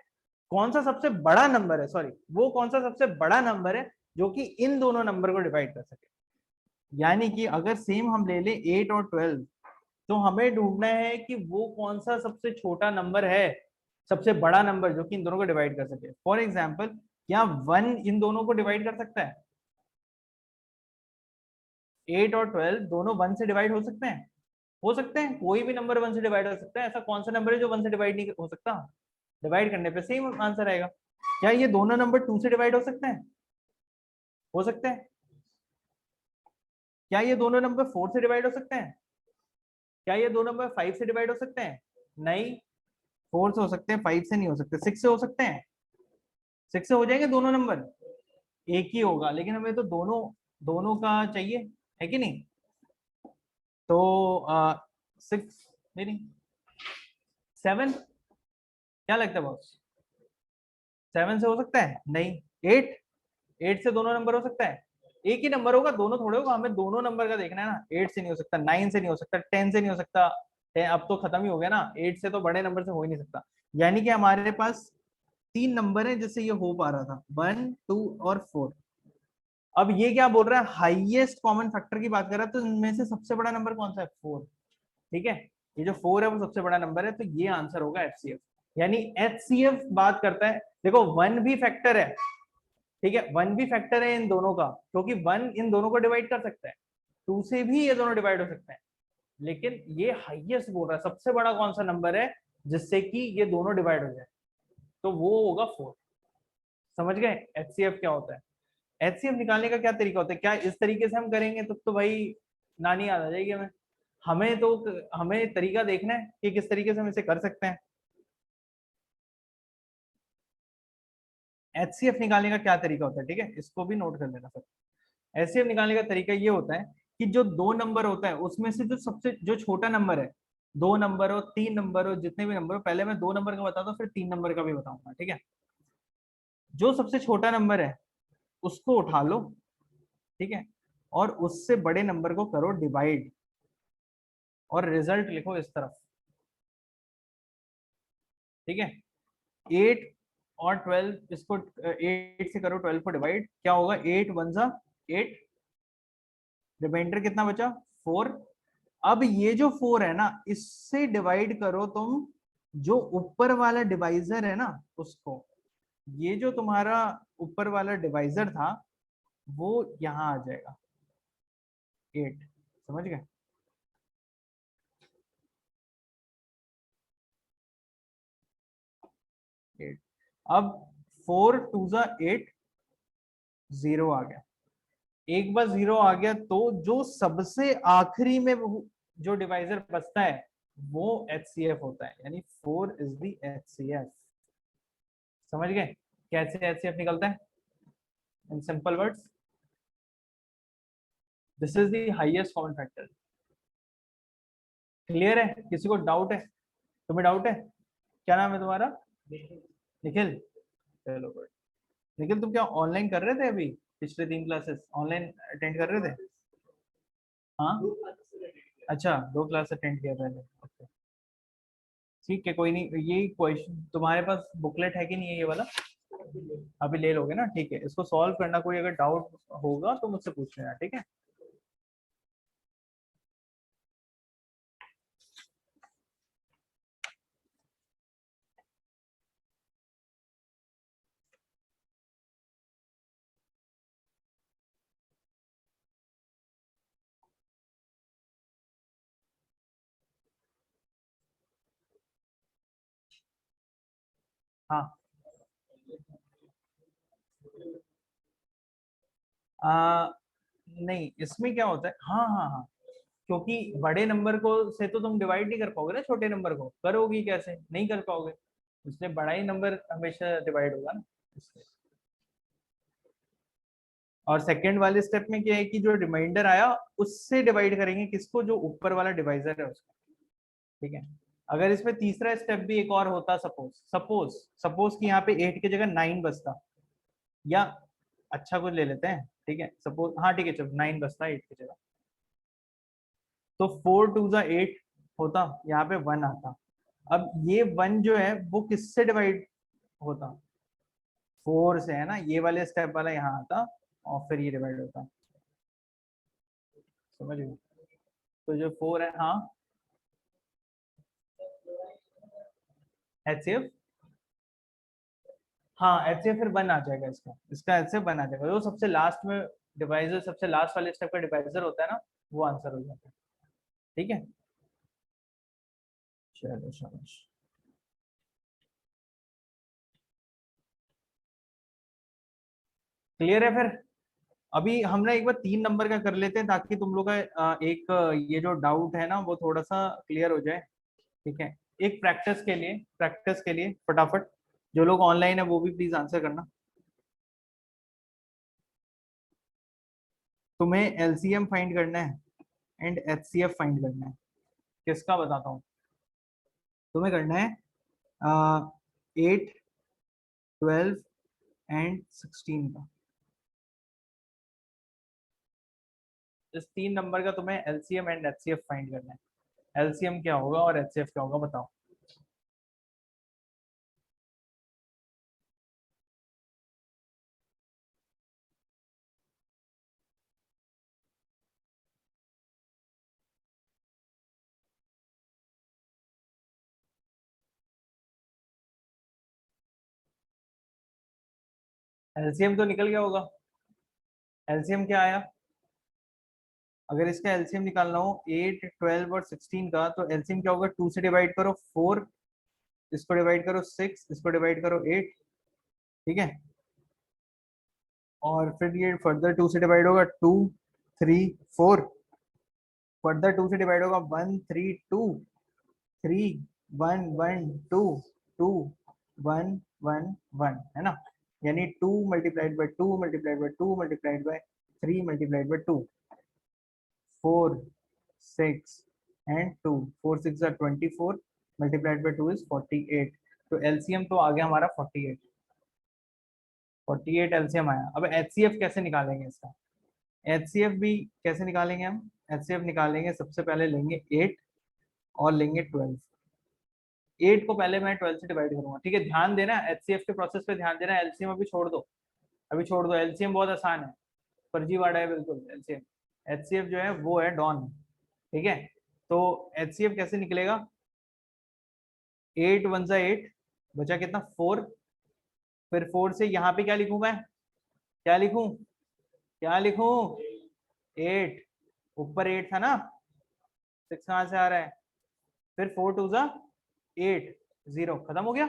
कौन सा सबसे बड़ा नंबर है, सॉरी, वो कौन सा सबसे बड़ा नंबर है जो कि इन दोनों नंबर को डिवाइड कर सके। यानी कि अगर सेम हम ले ले 8 और 12, तो हमें ढूंढना है कि वो कौन सा सबसे छोटा नंबर है, सबसे बड़ा नंबर जो कि इन दोनों को डिवाइड कर सके। फॉर एग्जाम्पल, क्या 1 इन दोनों को डिवाइड कर सकता है? 8 और 12 दोनों 1 से डिवाइड हो सकते हैं? हो सकते हैं, कोई भी नंबर 1 से डिवाइड हो सकता है। ऐसा कौन सा नंबर है जो 1 से डिवाइड नहीं हो सकता? डिवाइड करने पे सेम आंसर आएगा। क्या ये दोनों नंबर 2 से डिवाइड हो सकते हैं? हो सकते हैं। क्या ये दोनों नंबर 4 से डिवाइड हो सकते हैं? क्या ये दो नंबर 5 से डिवाइड हो सकते हैं? नहीं, 4 से हो सकते हैं, 5 से नहीं हो सकते। 6 से हो सकते हैं? 6 से हो जाएंगे दोनों नंबर, एक ही होगा, लेकिन हमें तो दोनों दोनों का चाहिए, है कि नहीं? तो 6 नहीं नहीं 7, क्या लगता है बॉस? 7 से हो सकता है? नहीं। 8, 8 से दोनों नंबर हो सकता है? एक ही नंबर होगा, दोनों थोड़े होगा, हमें दोनों नंबर का देखना है ना। 8 से नहीं हो सकता, 9 से नहीं हो सकता, 10 से नहीं हो सकता। अब तो खत्म ही हो गया ना, 8 से तो बड़े नंबर से हो ही नहीं सकता। यानी कि हमारे पास 3 नंबर है जिससे ये हो पा रहा था, 1 2 और 4। अब ये क्या बोल रहा है, हाईएस्ट कॉमन फैक्टर की बात कर रहा है, तो इनमें से सबसे बड़ा नंबर कौन सा है? 4। ठीक है, ये जो 4 है वो सबसे बड़ा नंबर है, तो ये आंसर होगा एचसीएफ। यानी एचसीएफ बात करता है, देखो 1 भी फैक्टर है, ठीक है, 1 भी फैक्टर है इन दोनों का, क्योंकि 1 इन दोनों को डिवाइड कर सकता है, 2 से भी ये दोनों डिवाइड हो सकते हैं। लेकिन ये हाईएस्ट बोल रहा है, सबसे बड़ा कौन सा नंबर है जिससे कि ये दोनों डिवाइड हो जाए, तो वो होगा 4। समझ गए एचसीएफ क्या होता है? एचसीएफ निकालने का क्या तरीका होता है? क्या इस तरीके से हम करेंगे तो भाई नानी याद आ जाएगी हमें। हमें तो हमें तरीका देखना है कि किस तरीके से हम इसे कर सकते हैं। एचसीएफ निकालने का क्या तरीका होता है, ठीक है, इसको भी नोट कर लेना सर। एचसीएफ निकालने का तरीका ये होता है कि जो दो नंबर होता है उसमें से जो सबसे जो छोटा नंबर है, 2 नंबर हो 3 नंबर हो जितने भी नंबर हो, पहले मैं 2 नंबर का बताता हूँ फिर 3 नंबर का भी बताऊंगा, ठीक है। जो सबसे छोटा नंबर है उसको उठा लो, ठीक है, और उससे बड़े नंबर को करो डिवाइड और रिजल्ट लिखो इस तरफ, ठीक है। 8 और 12 इसको 8 से करो 12 को डिवाइड, क्या होगा 8 वन जा 8, रिमाइंडर कितना बचा 4। अब ये जो 4 है ना इससे डिवाइड करो तुम जो ऊपर वाला डिवाइजर है ना उसको, ये जो तुम्हारा ऊपर वाला डिवाइजर था वो यहाँ आ जाएगा 8, समझ गए। एट, अब 4 टू जा 8, 0 आ गया। एक बार 0 आ गया तो जो सबसे आखिरी में जो डिवाइजर बचता है वो HCF होता है, यानी 4 इज दी HCF। समझ गए कैसे HCF निकलता है in simple words, this is the highest common factor. Clear है, किसी को डाउट है, तुम्हें डाउट है, क्या नाम है तुम्हारा, निखिल, चलो गुड। निखिल तुम क्या ऑनलाइन कर रहे थे अभी, पिछले 3 क्लासेस ऑनलाइन अटेंड कर रहे थे, हाँ, अच्छा 2 क्लास अटेंड किया पहले, ओके ठीक है कोई नहीं। ये क्वेश्चन तुम्हारे पास बुकलेट है कि नहीं है ये वाला, अभी ले लोगे ना, ठीक है। इसको सॉल्व करना, कोई अगर डाउट होगा तो मुझसे पूछ लेना, ठीक है। हाँ आ, नहीं इसमें क्या होता है, हाँ हाँ हाँ, क्योंकि बड़े नंबर को से तो तुम डिवाइड नहीं कर पाओगे ना, छोटे नंबर को करोगी कैसे, नहीं कर पाओगे, इसलिए बड़ा ही नंबर हमेशा डिवाइड होगा ना इसलिए। और सेकंड वाले स्टेप में क्या है कि जो रिमाइंडर आया उससे डिवाइड करेंगे किसको, जो ऊपर वाला डिवाइजर है उसको, ठीक है। अगर इसमें तीसरा स्टेप भी एक और होता, सपोज सपोज सपोज कि यहाँ पे 8 की जगह 9 बचता, या अच्छा कुछ ले लेते हैं, ठीक है, सपोज हाँ ठीक है चलो 9 बचता 8 की जगह, तो 4 टू जा 8 होता, यहाँ पे 1 आता। अब ये 1 जो है वो किससे डिवाइड होता, 4 से, है ना, ये वाले स्टेप वाला यहाँ आता और फिर ये डिवाइड होता, समझ गए। तो जो 4 है, हाँ HCF, हाँ HCF फिर 1 आ जाएगा, इसका इसका HCF 1 आ जाएगा, जो सबसे लास्ट में डिवाइजर, सबसे लास्ट वाले स्टेप का डिवाइजर होता है ना, वो आंसर हो जाता है, ठीक है। चलो शाबाश। क्लियर है फिर, अभी हम ना एक बार 3 नंबर का कर लेते हैं ताकि तुम लोग का एक ये जो डाउट है ना वो थोड़ा सा क्लियर हो जाए, ठीक है। एक प्रैक्टिस के लिए फटाफट, जो लोग ऑनलाइन है वो भी प्लीज आंसर करना। तुम्हें एलसीएम फाइंड करना है एंड एचसीएफ फाइंड करना है, किसका बताता हूँ। तुम्हें करना है 8, 12 एंड 16 का, इस 3 नंबर का तुम्हें एलसीएम एंड एचसीएफ फाइंड करना है। एलसीएम क्या होगा और एचसीएफ क्या होगा बताओ। एलसीएम तो निकल गया होगा, एलसीएम क्या आया, अगर इसका एलसीएम निकालना हो 8, 12 और 16 का, तो एलसीएम क्या होगा, 2 से डिवाइड करो 4, इसको डिवाइड करो 6, इसको डिवाइड करो 8, ठीक है। और फिर ये फर्दर 2 से डिवाइड होगा 2, 3, 4, फर्दर 2 से डिवाइड होगा 1, 3, 2, 3, 1, 1, 2, 2, 1, 1, 1, है ना, यानी 2 multiplied by 2 multiplied by 2 multiplied by 3 multiplied by 2, 4, 6 and 2, 4 6 are 24 multiplied by 2 is 48। तो एलसीएम तो आ गया हमारा 48, 48 एलसीएम आया। अब एचसीएफ कैसे निकालेंगे इसका? एचसीएफ भी कैसे निकालेंगे हम? एचसीएफ निकालेंगे, सबसे पहले लेंगे 8 और लेंगे 12। 8 को पहले मैं 12 से डिवाइड करूंगा, ठीक है? ध्यान देना एचसीएफ के प्रोसेस पे, ध्यान देना। एलसीएम अभी छोड़ दो, अभी छोड़ दो, एलसीएम बहुत आसान है, फर्जीवाड़ा है बिल्कुल एलसीएम। एचसीएफ जो है वो है डॉन, ठीक है? तो एचसीएफ कैसे निकलेगा? 8 1 जा 8, बचा कितना? 4। फिर 4 से यहाँ पे क्या लिखूं मैं? क्या लिखूं? क्या लिखूं? 8, ऊपर 8 था ना, 6 कहां से आ रहा है? फिर 4 2 जा 8, 0, खत्म हो गया,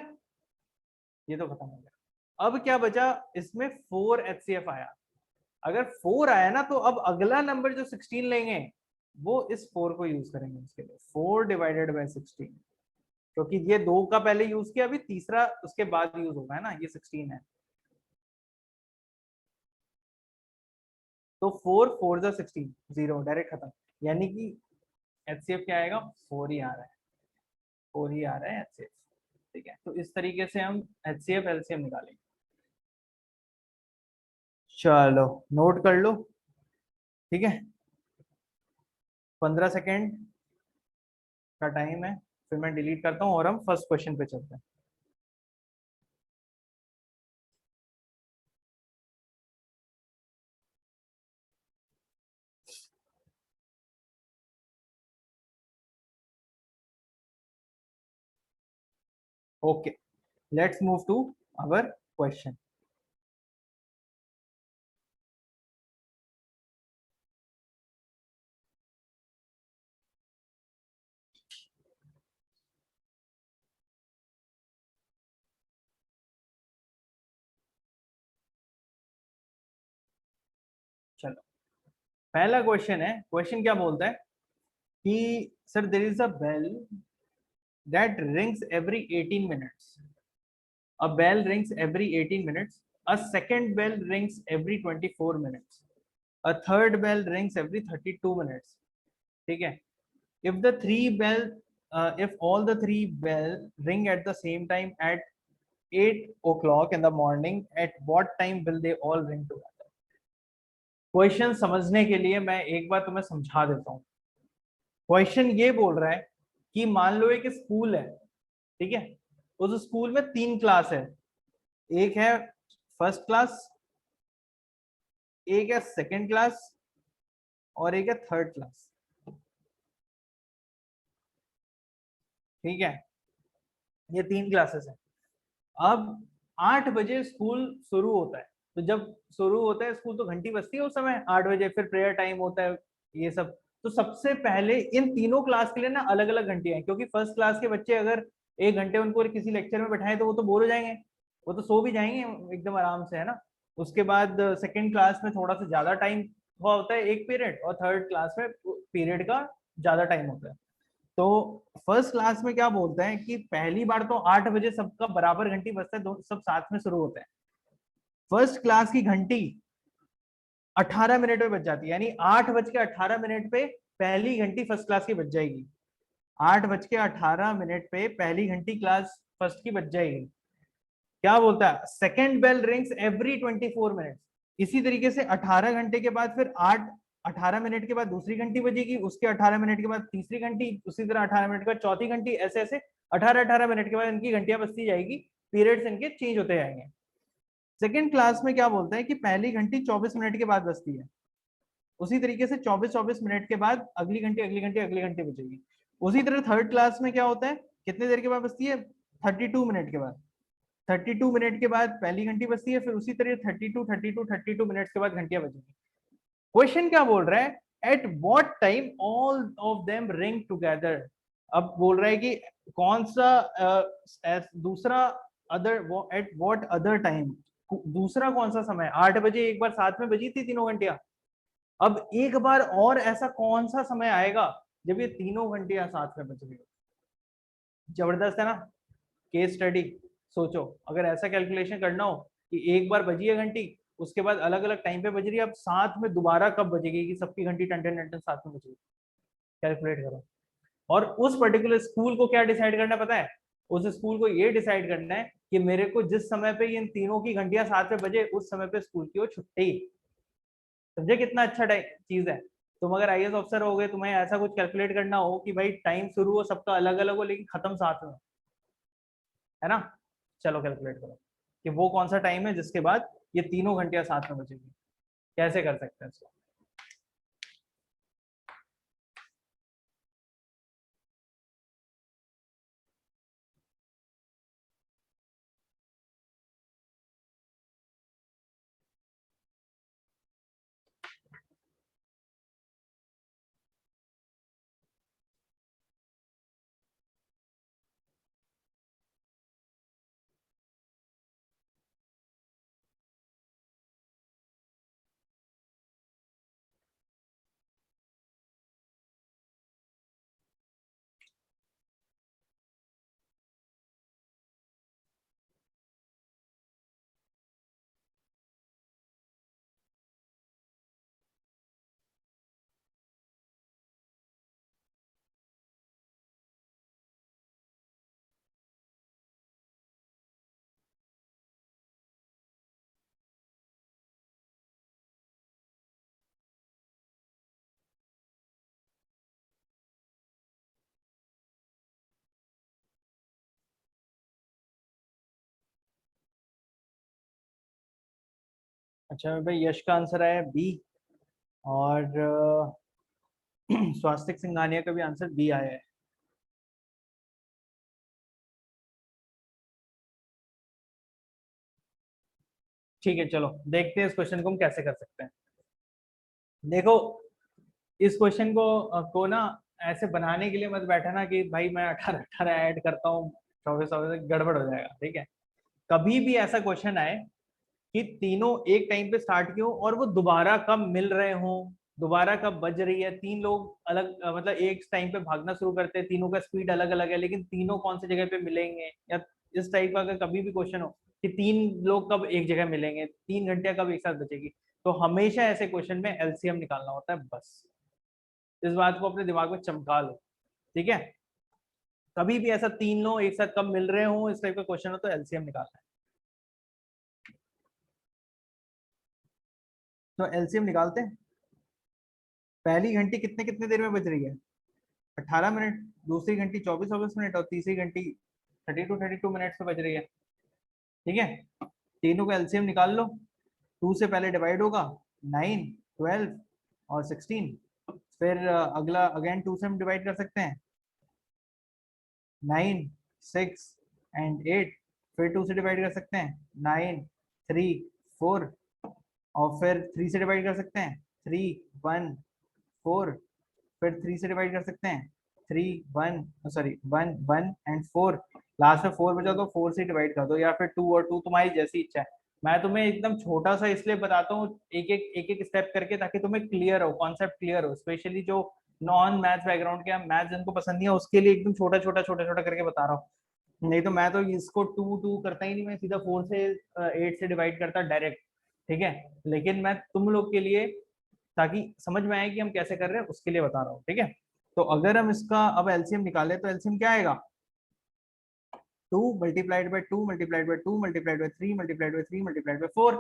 ये तो खत्म हो गया। अब क्या बचा इसमें? 4 एचसीएफ आया। अगर 4 आया ना, तो अब अगला नंबर जो 16 लेंगे वो इस 4 को यूज करेंगे इसके लिए, 4 डिवाइडेड बाय 16, क्योंकि ये 2 का पहले यूज किया, अभी तीसरा उसके बाद यूज होगा, है ना? ये 16 है, तो 4 4 जा 16, 0, डायरेक्ट खत्म। यानी कि एचसीएफ क्या आएगा? 4 ही आ रहा है, 4 ही आ रहा है एचसीएफ, ठीक है? तो इस तरीके से हम एचसीएफ एलसीएम निकालेंगे। चलो नोट कर लो, ठीक है? 15 सेकेंड का टाइम है, फिर मैं डिलीट करता हूँ और हम फर्स्ट क्वेश्चन पे चलते हैं। Okay, let's move to our question. चलो पहला क्वेश्चन है, क्वेश्चन क्या बोलता है कि sir there is a bell that rings every 18 minutes, a bell rings every 18 minutes, a second bell rings every 24 minutes, a third bell rings every 32 minutes, ठीक है? if the three bell if all the three bell ring at the same time at 8 o'clock in the morning, at what time will they all ring together? Question समझने के लिए मैं एक बार तुम्हें समझा देता हूँ। क्वेश्चन ये बोल रहा है कि मान लो एक स्कूल है, ठीक है? उस स्कूल में 3 क्लास है, एक है फर्स्ट क्लास, एक है सेकंड क्लास और एक है थर्ड क्लास, ठीक है? ये 3 क्लासेस है। अब 8 बजे स्कूल शुरू होता है, तो जब शुरू होता है स्कूल तो घंटी बजती है उस समय 8 बजे, फिर प्रेयर टाइम होता है, ये सब। तो सबसे पहले इन तीनों क्लास के लिए ना अलग अलग घंटियां हैं, क्योंकि फर्स्ट क्लास के बच्चे अगर 1 घंटे उनको किसी लेक्चर में बैठाए तो वो तो बोर हो जाएंगे, वो तो सो भी जाएंगे एकदम आराम से, है ना? उसके बाद सेकेंड क्लास में थोड़ा सा ज्यादा टाइम हुआ होता है, एक पीरियड, और थर्ड क्लास में पीरियड का ज्यादा टाइम होता है। तो फर्स्ट क्लास में क्या बोलते हैं कि पहली बार तो 8 बजे सबका बराबर घंटी बजता है, सब साथ में शुरू होते हैं। फर्स्ट क्लास की घंटी 18 मिनट में बज जाती है, यानी 8:18 पे पहली घंटी फर्स्ट क्लास की बज जाएगी। 8:18 पे पहली घंटी क्लास फर्स्ट की बज जाएगी। क्या बोलता है? Second bell rings every 24 minute. इसी तरीके से 18 घंटे के बाद फिर 18 मिनट के बाद दूसरी घंटी बजेगी, उसके 18 मिनट के बाद तीसरी घंटी, उसी तरह 18 मिनट के बाद चौथी घंटी, ऐसे ऐसे 18 मिनट के बाद इनकी घंटियां बजती जाएगी, पीरियड्स इनके चेंज होते जाएंगे। सेकेंड क्लास में क्या बोलते हैं कि पहली घंटी 24 मिनट के बाद बजती है, उसी तरीके से 24 मिनट के बाद अगली घंटी अगली घंटी अगली घंटी बजेगी। उसी तरह थर्ड क्लास में क्या होता है, कितने देर के बाद बजती है? 32 मिनट के बाद। 32 मिनट के बाद पहली घंटी बजती है, फिर उसी तरह 32 मिनट के बाद घंटियां बजेंगी। क्वेश्चन क्या बोल रहा है? At what time all of them ring together. अब बोल रहा है कि कौन सा दूसरा other, at what other time, दूसरा कौन सा समय? 8 बजे एक बार साथ में बजी थी तीनों घंटियां, अब एक बार और ऐसा कौन सा समय आएगा जब ये तीनों घंटियां साथ में बज रही हो? जबरदस्त है ना केस स्टडी। सोचो अगर ऐसा कैलकुलेशन करना हो कि एक बार बजी है घंटी उसके बाद अलग अलग टाइम पे बज रही है, अब साथ में दोबारा कब बजेगी कि सबकी घंटी टन टन टन टन साथ में बजेगी, कैलकुलेट करो। और उस पर्टिकुलर स्कूल को क्या डिसाइड करना है पता है, उस स्कूल को ये डिसाइड करना है कि मेरे को जिस समय पे इन तीनों की घंटियां साथ में बजे उस समय पे स्कूल की वो छुट्टी। समझे कितना अच्छा चीज है। तुम अगर आईएएस ऑफिसर हो गए, तुम्हें ऐसा कुछ कैलकुलेट करना हो कि भाई टाइम शुरू हो सबका अलग अलग हो लेकिन खत्म साथ में, है ना। चलो कैलकुलेट करो कि वो कौन सा टाइम है जिसके बाद ये तीनों घंटियां साथ में बजेगी, कैसे कर सकते हैं इसको। अच्छा भाई, यश का आंसर आया बी, और स्वास्तिक सिंघानिया का भी आंसर बी आया है। ठीक है, चलो देखते हैं इस क्वेश्चन को हम कैसे कर सकते हैं। देखो, इस क्वेश्चन को ना ऐसे बनाने के लिए मत बैठा कि भाई मैं 18 18 ऐड करता हूँ 24 24, गड़बड़ हो जाएगा, ठीक है। कभी भी ऐसा क्वेश्चन आए कि तीनों एक टाइम पे स्टार्ट किए और वो दोबारा कब मिल रहे हों, दोबारा कब बज रही है, तीन लोग अलग मतलब एक टाइम पे भागना शुरू करते हैं, तीनों का स्पीड अलग अलग है लेकिन तीनों कौन सी जगह पे मिलेंगे, या इस टाइप का अगर कभी भी क्वेश्चन हो कि तीन लोग कब एक जगह मिलेंगे, 3 घंटियां कब एक साथ बचेगी, तो हमेशा ऐसे क्वेश्चन में एलसीएम निकालना होता है बस। इस बात को अपने दिमाग में चमका लो, ठीक है। कभी भी ऐसा तीन लोग एक साथ कब मिल रहे हो इस टाइप का क्वेश्चन हो तो एलसीएम निकालना है। तो एलसीएम निकालते हैं। पहली घंटी कितने कितने देर में बज रही है, 18 मिनट, दूसरी घंटी 24 24 मिनट, और तीसरी घंटी 32 32 मिनट पे बज रही है, ठीक है। तीनों का एलसीएम निकाल लो। 2 से पहले डिवाइड होगा 9, 12 और 16। फिर अगला अगेन 2 से हम डिवाइड कर सकते हैं, 9, 6 एंड 8। फिर 2 से डिवाइड कर सकते हैं, 9, 3, 4। और फिर 3 से डिवाइड कर सकते हैं, 3, 1, 4। फिर 3 से डिवाइड कर सकते हैं, 3, 1, सॉरी 1, 1 एंड 4। लास्ट में 4 बचा तो 4 से डिवाइड कर दो, या फिर 2 और 2, तुम्हारी जैसी इच्छा है। मैं तुम्हें एकदम छोटा सा इसलिए बताता हूँ एक एक स्टेप करके, ताकि तुम्हें क्लियर हो, कॉन्सेप्ट क्लियर हो, स्पेशली जो नॉन मैथ्स बैकग्राउंड के, मैथ्स जिनको पसंद नहीं है उसके लिए एकदम छोटा छोटा छोटा छोटा करके बता रहा हूँ। नहीं तो मैं तो इसको 2 2 करता ही नहीं, मैं सीधा 4 से 8 से डिवाइड करता डायरेक्ट, ठीक है। लेकिन मैं तुम लोग के लिए, ताकि समझ में आए कि हम कैसे कर रहे हैं उसके लिए बता रहा हूँ, ठीक है। तो अगर हम इसका अब एलसीएम निकाले तो एलसीएम क्या आएगा, 2 multiplied by 2 multiplied by 2 multiplied by 3 multiplied by 3 multiplied by 4।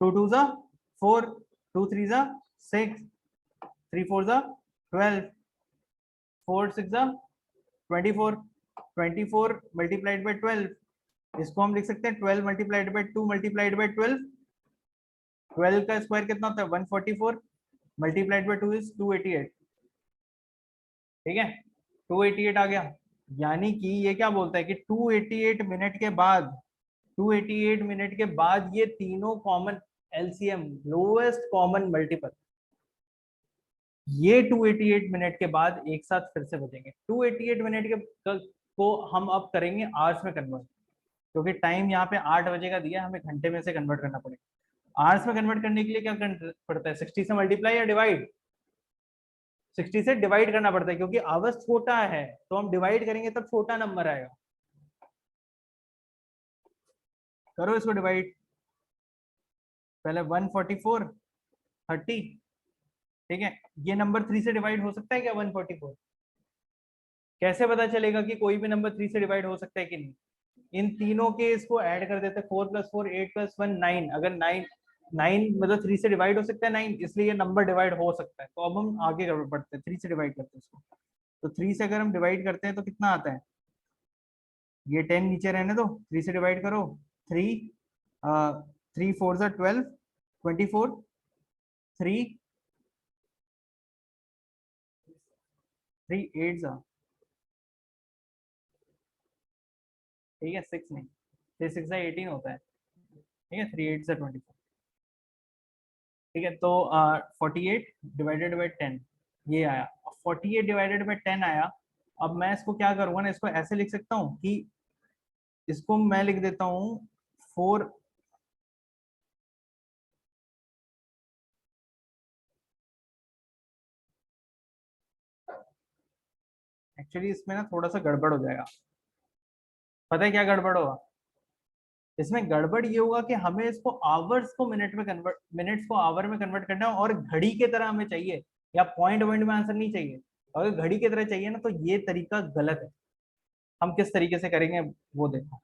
2 2 जा 4, 2 3 जा 6, 3 4 जा 12, 4 6 जा 24, 24 मल्टीप्लाइड बाई 12। इसको हम लिख सकते हैं 12 मल्टीप्लाइड बाई 2 मल्टीप्लाइड बाई 12। 12 का स्क्वायर कितना होता है, 144, मल्टीप्लाइड बाई 2 इज 288, ठीक है। 288 आ गया। यानी कि ये क्या बोलता है कि 288 मिनट के बाद, 288 मिनट के बाद ये तीनों common LCM, lowest common multiple, ये 288 मिनट के बाद एक साथ फिर से बचेंगे। 288 मिनट को हम अब करेंगे आवर्स में कन्वर्ट, क्योंकि टाइम यहाँ पे 8 बजे का दिया है, हमें घंटे में से कन्वर्ट करना पड़ेगा। आवर्स में कन्वर्ट करने के लिए क्या करना पड़ता है, 60 से मल्टीप्लाई या डिवाइड, 60 से डिवाइड करना पड़ता है, क्योंकि आवर्स छोटा है तो हम डिवाइड करेंगे तब छोटा नंबर आएगा। करो इसको डिवाइड, पहले 144 30, ठीक है। ये नंबर 3 से डिवाइड हो सकता है क्या 144? कैसे पता चलेगा कि कोई भी नंबर 3 से डिवाइड हो सकता है कि नहीं? इन तीनों के इसको ऐड कर देते, 4 + 4 8 + 1 9, अगर 9 9 मतलब 3 से डिवाइड हो सकता है 9, इसलिए ये नंबर डिवाइड हो सकता है। तो अब हम आगे बढ़ते हैं, 3 से डिवाइड करते हैं इसको। तो 3 से अगर हम डिवाइड करते हैं तो कितना आता है? ये 10 नीचे रहने दो, 3 से डिवाइड करो। 3 3 4 12 24, 3 3 8, ठीक है 6 नहीं, 3 6 18 होता है, ठीक है 3 8 24, ठीक है। तो 48 डिवाइडेड बाई 10 ये आया। 48 डिवाइडेड बाई 10 आया। अब मैं इसको क्या करूंगा ना, इसको ऐसे लिख सकता हूँ कि इसको मैं लिख देता हूँ 4, एक्चुअली इसमें ना थोड़ा सा गड़बड़ हो जाएगा। पता है क्या गड़बड़ होगा? इसमें गड़बड़ ये होगा कि हमें इसको आवर्स को मिनट में कन्वर्ट, मिनट्स को आवर में कन्वर्ट करना है, और घड़ी की तरह हमें चाहिए, या पॉइंट पॉइंट में आंसर नहीं चाहिए। अगर घड़ी की तरह चाहिए ना तो ये तरीका गलत है। हम किस तरीके से करेंगे वो देखो।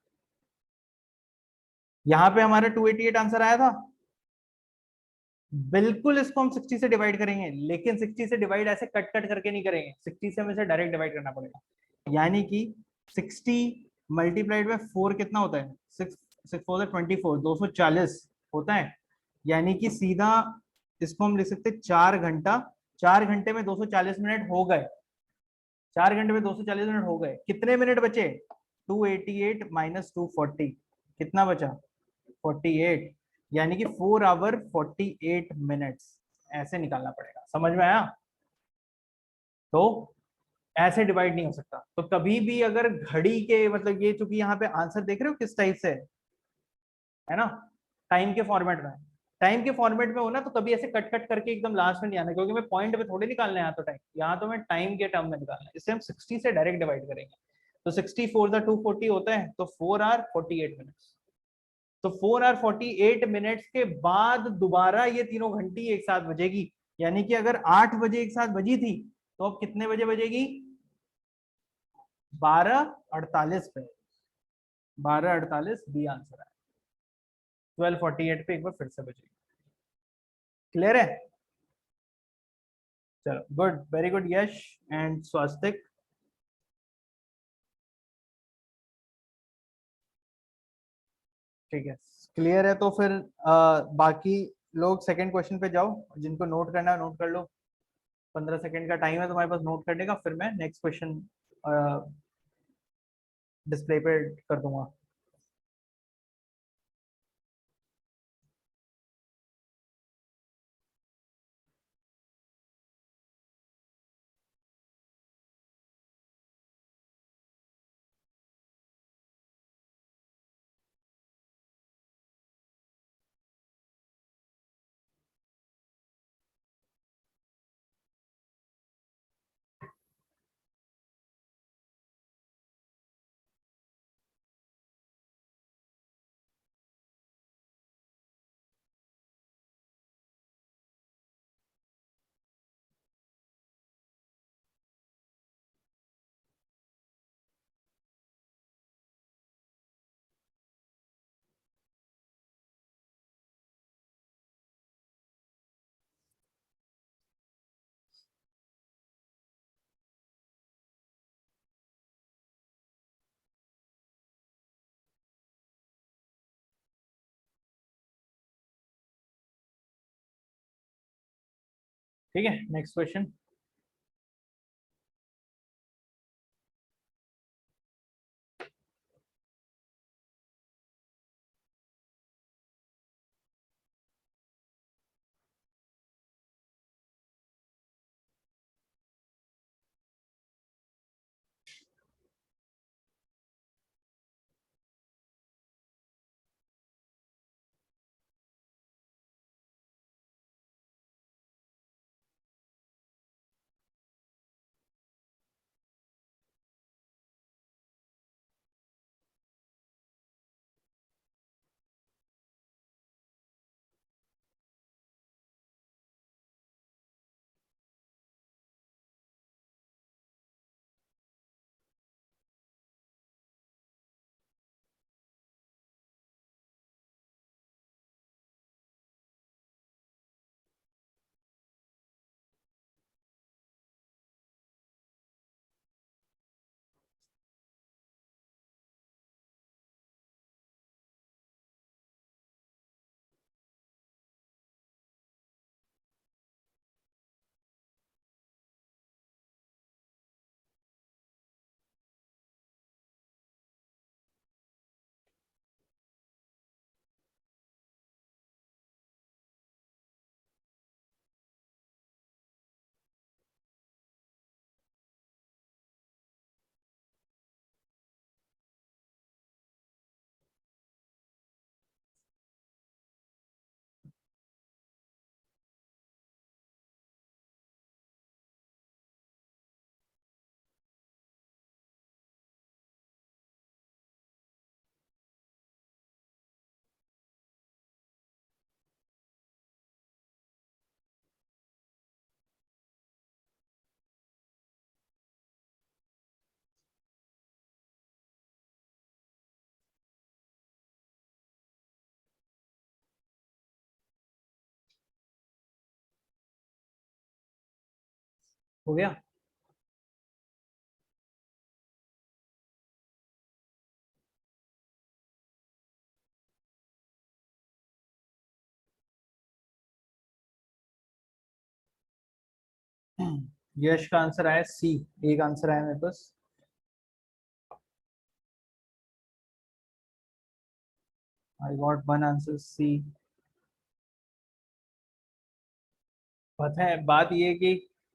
यहाँ पे हमारा 288 आंसर आया था, बिल्कुल इसको हम 60 से डिवाइड करेंगे, लेकिन 60 से डिवाइड ऐसे कट कट करके नहीं करेंगे, 60 से हमें से डायरेक्ट डिवाइड करना पड़ेगा। यानी कि 60 मल्टीप्लाइड बाय 4 कितना होता है? 6 6 4 24, 240 होता है। यानी कि सीधा इसको हम लिख सकते हैं 4 घंटा। 4 घंटे में 240 मिनट हो गए। 4 घंटे में 240 मिनट हो गए, कितने मिनट बचे? 288 माइनस 240, कितना बचा? 48। यानी कि 4 आवर 48 मिनट्स, ऐसे निकालना पड़ेगा। समझ में आया? तो ऐसे डिवाइड नहीं हो सकता। तो कभी भी अगर घड़ी के मतलब ये, चूंकि यहाँ पे आंसर देख रहे हो किस टाइप से है ना, टाइम के फॉर्मेट में, टाइम के फॉर्मेट में हो ना, तो कभी ऐसे कट कट करके एकदम लास्ट में नहीं आना, क्योंकि मैं पॉइंट पे थोड़े निकालना है यहाँ, तो टाइम यहाँ तो मैं टाइम के टर्म में निकालना है। इससे हम 60 से डायरेक्ट डिवाइड करेंगे। तो 60 4 240 होता है, तो 4 आवर 48 मिनट्स। तो 4 आवर 48 मिनट्स के बाद दोबारा ये तीनों घंटी एक साथ बजेगी। यानी कि अगर 8 बजे एक साथ बजी थी, तो अब कितने बजे बजेगी? 12:48 पे। 12:48 बी आंसर है। 12:48 पे एक बार फिर से बजेगी। क्लियर है? चलो good, very good Yash and Swastik. ठीक है, क्लियर है। तो फिर बाकी लोग सेकंड क्वेश्चन पे जाओ, जिनको नोट करना है नोट कर लो। 15 सेकंड का टाइम है तुम्हारे पास नोट करने का, फिर मैं नेक्स्ट क्वेश्चन डिस्प्ले पे कर दूंगा। ठीक है, नेक्स्ट क्वेश्चन। हो गया? यश का आंसर आया सी, एक आंसर आया मेरे पास। I got one answer C. पता है बात ये है कि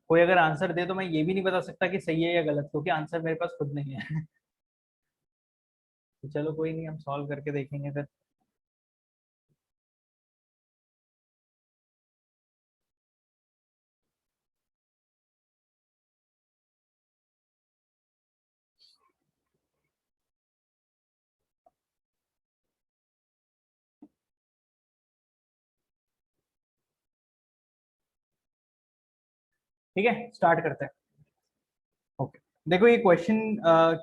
कोई अगर आंसर दे तो मैं ये भी नहीं बता सकता कि सही है या गलत, क्योंकि आंसर मेरे पास खुद नहीं है। तो चलो कोई नहीं, हम सॉल्व करके देखेंगे फिर। ठीक है, स्टार्ट करते हैं। ओके, देखो ये क्वेश्चन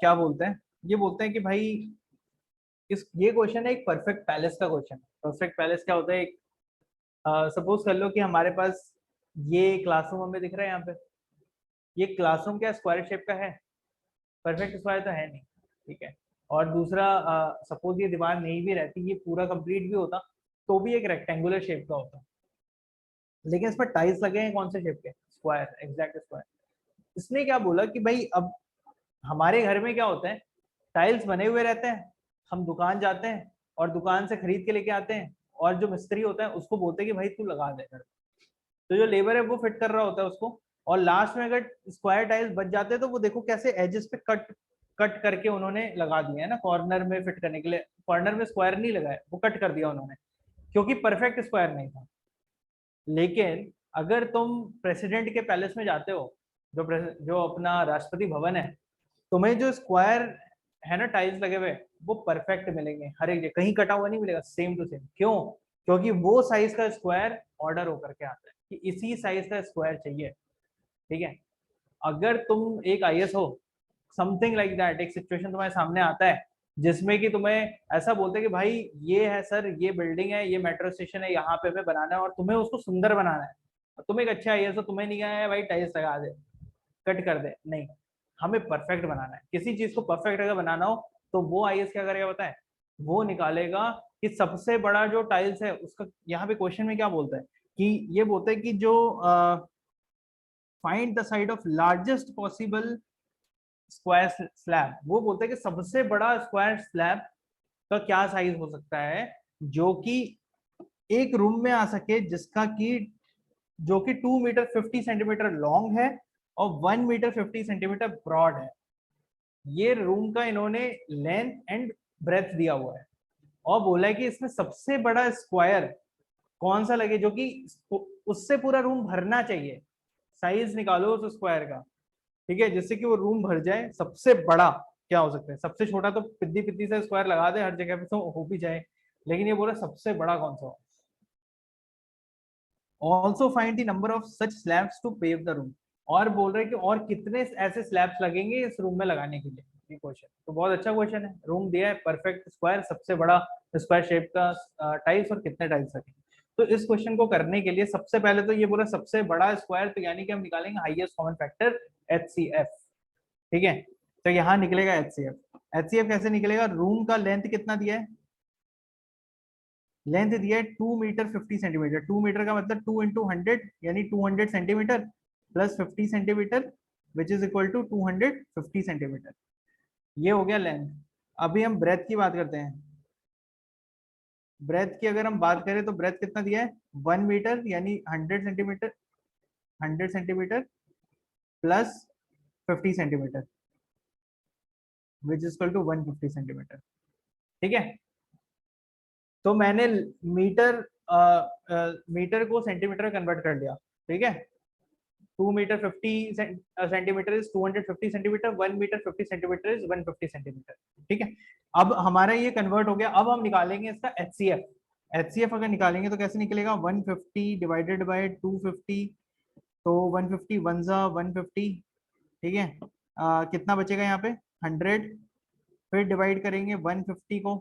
क्या बोलते हैं। ये बोलते हैं कि भाई इस ये क्वेश्चन है एक परफेक्ट पैलेस का क्वेश्चन। परफेक्ट पैलेस क्या होता है? एक सपोज कर लो कि हमारे पास ये क्लासरूम हमें दिख रहा है यहाँ पे। ये क्लासरूम क्या स्क्वायर शेप का है? परफेक्ट स्क्वायर तो है नहीं, ठीक है। और दूसरा, सपोज ये दीवार नहीं भी रहती, ये पूरा कंप्लीट भी होता तो भी एक रेक्टेंगुलर शेप का होता, लेकिन इसमें टाइल्स लगे हैं कौन से शेप के? Square, exact square. इसने क्या बोला कि भाई अब हमारे घर में क्या होता है, टाइल्स बने हुए रहते हैं, हम दुकान जाते हैं और दुकान से खरीद के लेके आते हैं, और जो मिस्त्री होता है उसको बोलते हैं कि भाई तू लगा दे घर। तो जो लेबर है वो फिट कर रहा होता है उसको, और लास्ट में अगर स्क्वायर टाइल्स बच जाते हैं तो वो देखो कैसे एजेस पे कट कट करके उन्होंने लगा दिया है ना, कॉर्नर में फिट करने के लिए। कॉर्नर में स्क्वायर नहीं लगाया, वो कट कर दिया उन्होंने, क्योंकि परफेक्ट स्क्वायर नहीं था। लेकिन अगर तुम प्रेसिडेंट के पैलेस में जाते हो, जो अपना राष्ट्रपति भवन है, तुम्हें जो स्क्वायर है ना टाइल्स लगे हुए, वो परफेक्ट मिलेंगे हर एक जगह, कहीं कटा हुआ नहीं मिलेगा, सेम टू सेम। क्यों? क्योंकि वो साइज का स्क्वायर ऑर्डर होकर के आता है कि इसी साइज का स्क्वायर चाहिए। ठीक है, अगर तुम एक आईएएस हो, समथिंग लाइक दैट, एक सिचुएशन तुम्हारे सामने आता है जिसमें कि तुम्हें ऐसा बोलते हैं कि भाई ये है सर, ये बिल्डिंग है, ये मेट्रो स्टेशन है, यहाँ पे हमें बनाना है और तुम्हें उसको सुंदर बनाना है। तुम एक अच्छा आईएएस हो, तुम्हें नहीं कहा है भाई टाइल्स लगा दे, कट कर दे, नहीं, हमें परफेक्ट बनाना है। किसी चीज को परफेक्ट अगर बनाना हो तो वो आईएएस क्या करेगा पता है? वो निकालेगा कि सबसे बड़ा जो टाइल्स है उसका, यहाँ पे क्वेश्चन में क्या बोलता है कि ये बोलता है कि जो find the side of largest possible square slab, वो बोलते हैं कि सबसे बड़ा स्क्वायर स्लैब का क्या साइज हो सकता है जो कि एक रूम में आ सके, जिसका कि जो कि 2 मीटर 50 सेंटीमीटर लॉन्ग है और 1 मीटर 50 सेंटीमीटर ब्रॉड है। ये रूम का इन्होंने लेंथ एंड ब्रेथ दिया हुआ है, और बोला है कि इसमें सबसे बड़ा स्क्वायर कौन सा लगे जो कि उससे पूरा रूम भरना चाहिए। साइज निकालो उस स्क्वायर का, ठीक है, जिससे कि वो रूम भर जाए। सबसे बड़ा क्या हो सकता है? सबसे छोटा तो पिद्दी पिद्दी से स्क्वायर लगा दे हर जगह पे तो हो भी जाए, लेकिन ये बोला सबसे बड़ा कौन सा हो। Also find the number of such slabs to pave the room, और बोल रहे कि और कितने ऐसे स्लैब्स लगेंगे इस रूम में लगाने के लिए। ये क्वेश्चन तो बहुत अच्छा क्वेश्चन है। रूम दिया है परफेक्ट स्क्वायर, सबसे बड़ा स्क्वायर शेप का टाइल्स, और कितने टाइल्स लगेंगे। तो इस क्वेश्चन को करने के लिए सबसे पहले तो ये बोला सबसे बड़ा स्क्वायर, तो यानी कि हम निकालेंगे हाईएस्ट कॉमन फैक्टर HCF। ठीक है, तो यहाँ निकलेगा HCF। HCF कैसे निकलेगा? रूम का लेंथ कितना दिया है? लेंथ दिया है 2 मीटर 50 सेंटीमीटर। 2 मीटर का मतलब 2 × 100 यानी 200 centimetre, plus 50 centimetre which is equal to 250 centimetre. ये हो गया लेंथ। अभी हम ब्रेथ की बात करते हैं। ब्रेथ की अगर हम बात करें तो ब्रेथ कितना दिया है? 1 मीटर यानी 100 centimetre, 100 centimetre plus 50 centimetre which is equal to 150 centimetre. ठीक है, तो मैंने मीटर मीटर को सेंटीमीटर में कन्वर्ट कर लिया। ठीक है, 2 metre 50 centimetre is 250 centimetre, 1 metre 50 centimetre is 150 centimetre. ठीक है, अब हमारा ये कन्वर्ट हो गया। अब हम निकालेंगे इसका HCF। HCF अगर निकालेंगे तो कैसे निकलेगा? 150 डिवाइडेड बाय 250, तो 150 वन जा 150। ठीक है, कितना बचेगा यहाँ पे? 100। फिर डिवाइड करेंगे 150 को,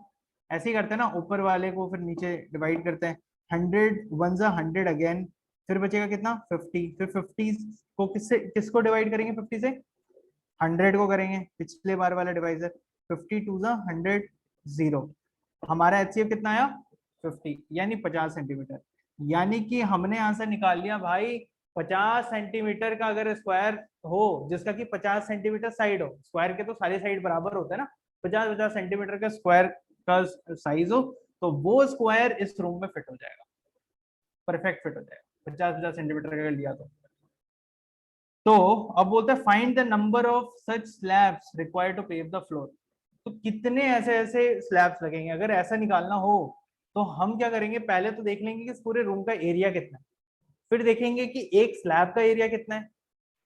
ऐसे ही करते हैं ना, ऊपर वाले को फिर नीचे डिवाइड करते हैं। 100 वन जा 100 अगेन, फिर बचेगा कितना 50, फिर 50 को किसको डिवाइड करेंगे 50 से 100 को करेंगे, पिछले बार वाला डिवाइजर 50 टू द 100 0। हमारा एचसीएफ कितना आया 50 यानी 50 सेंटीमीटर। यानी कि हमने आंसर निकाल लिया भाई 50 सेंटीमीटर का अगर स्क्वायर हो जिसका कि 50 सेंटीमीटर साइड हो, स्क्वायर के तो सारे साइड बराबर होते हैं ना, 50 सेंटीमीटर का स्क्वायर का साइज हो तो वो स्क्वायर इस रूम में फिट हो जाएगा, परफेक्ट फिट हो जाएगा 50 सेंटीमीटर का लिया तो अब बोलते हैं find the number of such slabs required to pave the floor. तो कितने ऐसे ऐसे स्लैब्स लगेंगे, अगर ऐसा निकालना हो तो हम क्या करेंगे, पहले तो देख लेंगे कि इस पूरे रूम का एरिया कितना है, फिर देखेंगे कि एक स्लैब का एरिया कितना है,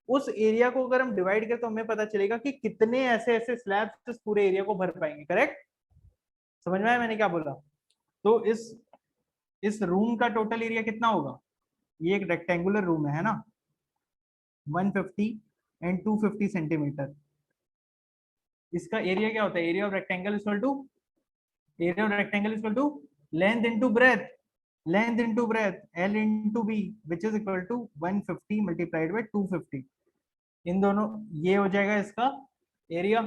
उस एरिया को अगर हम डिवाइड करें तो हमें पता चलेगा कि कितने ऐसे ऐसे स्लैब्स इस पूरे एरिया को भर पाएंगे। करेक्ट, समझ में आया मैंने क्या बोला? तो इस रूम का टोटल एरिया कितना होगा, ये एक रेक्टेंगुलर रूम है ना, 150 एंड 250 सेंटीमीटर। इसका एरिया क्या होता है, area of rectangle equal to length into breadth, length into breadth L into B which is equal to 150 multiplied by 250। इन दोनों ये हो जाएगा इसका एरिया।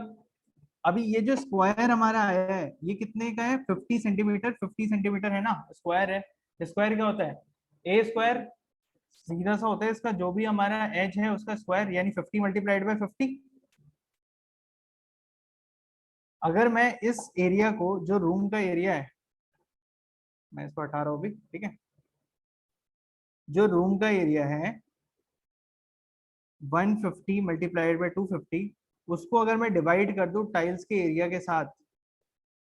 अभी ये जो स्क्वायर हमारा आया है ये कितने का है 50 सेंटीमीटर, 50 सेंटीमीटर है ना, स्क्वायर है। स्क्वायर क्या होता है, ए स्क्वायर सीधा सा होता है इसका जो भी हमारा एज है उसका स्क्वायर, यानी 50 मल्टीप्लाइड बाय 50। अगर मैं इस एरिया को जो रूम का एरिया है मैं इसको हटा रहा हूँ अभी, ठीक है, जो रूम का एरिया है 150 मल्टीप्लाइड बाय 250, उसको अगर मैं डिवाइड कर दूं टाइल्स के एरिया के साथ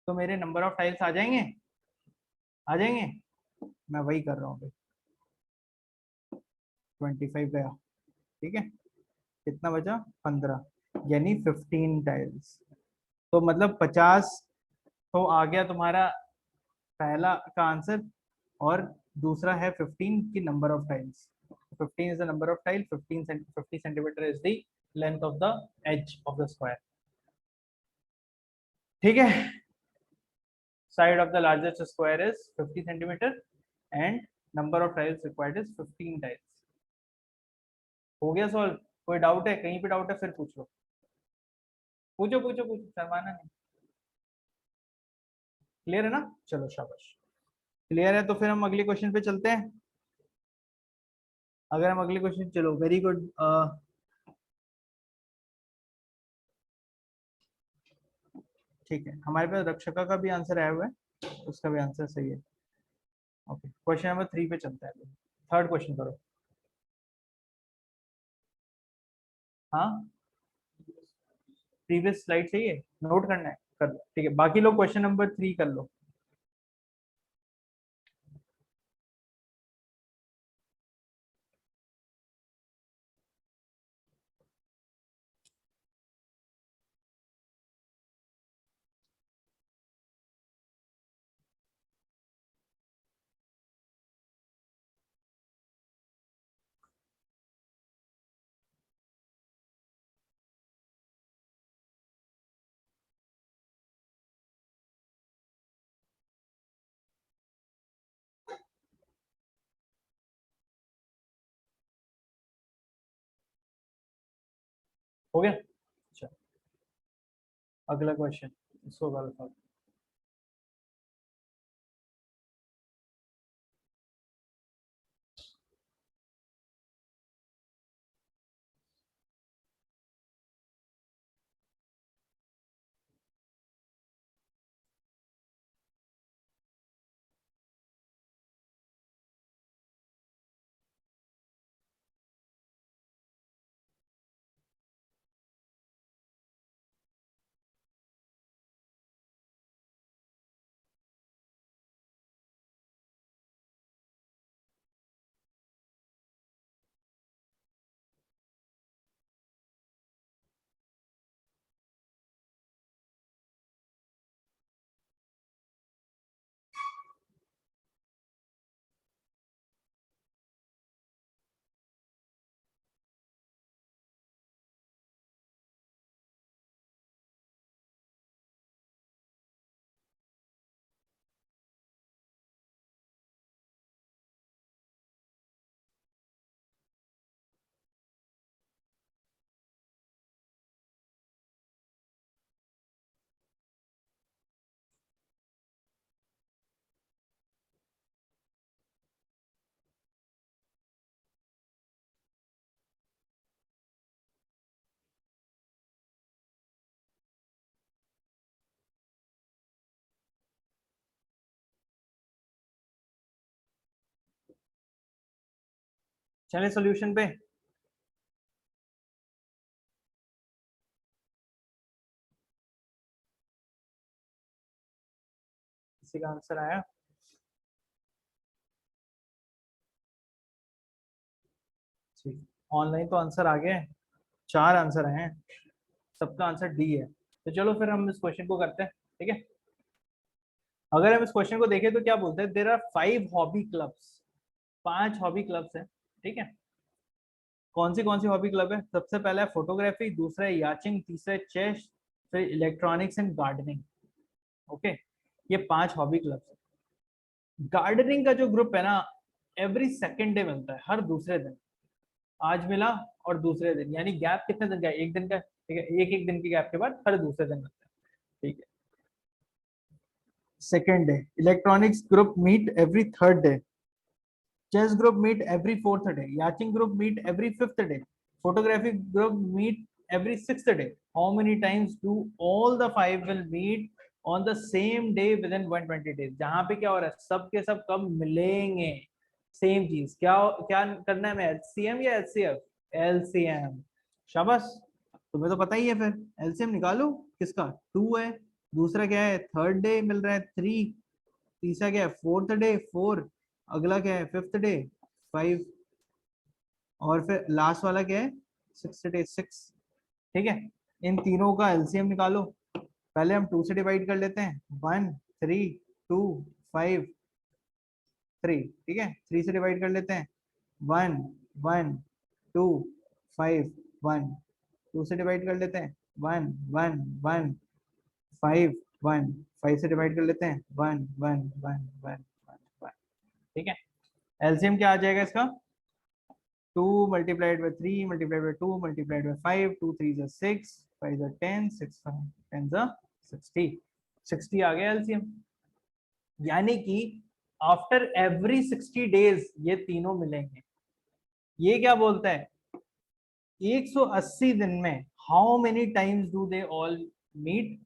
तो मेरे नंबर ऑफ टाइल्स आ जाएंगे, आ जाएंगे। मैं वही कर रहा हूँ अभी, 25 गया, ठीक है, कितना बचा 15, यानी 15 टाइल्स। तो मतलब 50 तो आ गया तुम्हारा पहला का आंसर, और दूसरा है 15 की number of tiles. 15 is the number of tile, 50 centimeter is the length of the edge of the square। ठीक है, side of the largest square is 50 centimeter and number of tiles required is 15 tiles। हो गया solve? कोई doubt है, कहीं पे doubt है फिर पूछ लो, पूछो पूछो पूछो, शर्माना नहीं। क्लियर है ना, चलो शाबाश। क्लियर है तो फिर हम अगले क्वेश्चन पे चलते हैं। अगर हम अगले क्वेश्चन, चलो वेरी गुड। ठीक है, हमारे पास रक्षका का भी आंसर आया हुआ है, उसका भी आंसर सही है। ओके, क्वेश्चन नंबर 3 पे चलते हैं। थर्ड क्वेश्चन करो। हाँ, प्रीवियस स्लाइड चाहिए, नोट करना है, कर लो, ठीक है, बाकी लोग क्वेश्चन नंबर 3 कर लो। हो गया, अच्छा, अगला क्वेश्चन इसको करो। चले सॉल्यूशन पे। किसी का आंसर आया? ठीक, ऑनलाइन तो आंसर आ गया है, 4 आंसर हैं, सबका आंसर डी है। तो चलो फिर हम इस क्वेश्चन को करते हैं, ठीक है। अगर हम इस क्वेश्चन को देखें तो क्या बोलते हैं, there are 5 hobby clubs, 5 hobby clubs हैं, ठीक है। कौन सी हॉबी क्लब है? सबसे पहला है फोटोग्राफी, दूसरा है याचिंग, तीसरा है चेस, फिर इलेक्ट्रॉनिक्स एंड गार्डनिंग। ओके, ये 5 हॉबी क्लब्स है। गार्डनिंग का जो ग्रुप है ना, एवरी सेकेंड डे मिलता है, हर दूसरे दिन। आज मिला और दूसरे दिन, यानी गैप कितने दिन का है? एक दिन का, ठीक है, एक एक दिन के गैप के बाद हर दूसरे दिन मिलता है, ठीक है। Second day. Electronics group meet every third day, chess group meet every fourth day, yachting group meet every fifth day, photography group meet every sixth day. How many times do all the 5 will meet on the same day within 120 days? जहां पे क्या हो रहा है, सब के सब कब मिलेंगे? सेम चीज क्या क्या करना है? मैं एलसीएम या एचसीएफ? एलसीएम। शाबाश, तुम्हें तो पता ही है। फिर एलसीएम निकालो, किसका? 2 है, दूसरा क्या है, थर्ड डे मिल रहा है 3, तीसरा क्या है, फोर्थ डे 4, अगला क्या है, फिफ्थ डे 5, और फिर लास्ट वाला क्या है, सिक्स डे 6, ठीक है। इन तीनों का एलसीएम निकालो। पहले हम 2 से डिवाइड कर लेते हैं, 1 3 2 5 3, ठीक है। 3 से डिवाइड कर लेते हैं, 1 1 2 5 1, 2 से डिवाइड कर लेते हैं, 1 1 1 5 1, 5 से डिवाइड कर लेते हैं, 1 1 1 1 1, ठीक है। एलसीएम क्या आ जाएगा इसका? 2 multiplied by 3 multiplied by 2 multiplied by 5, 2 3 is 6, 5 is 10, 6 10 is 60, 60 आ गया एलसीएम। यानी कि आफ्टर एवरी 60 डेज ये तीनों मिलेंगे। ये क्या बोलता है, 180 दिन में how many times do they all meet?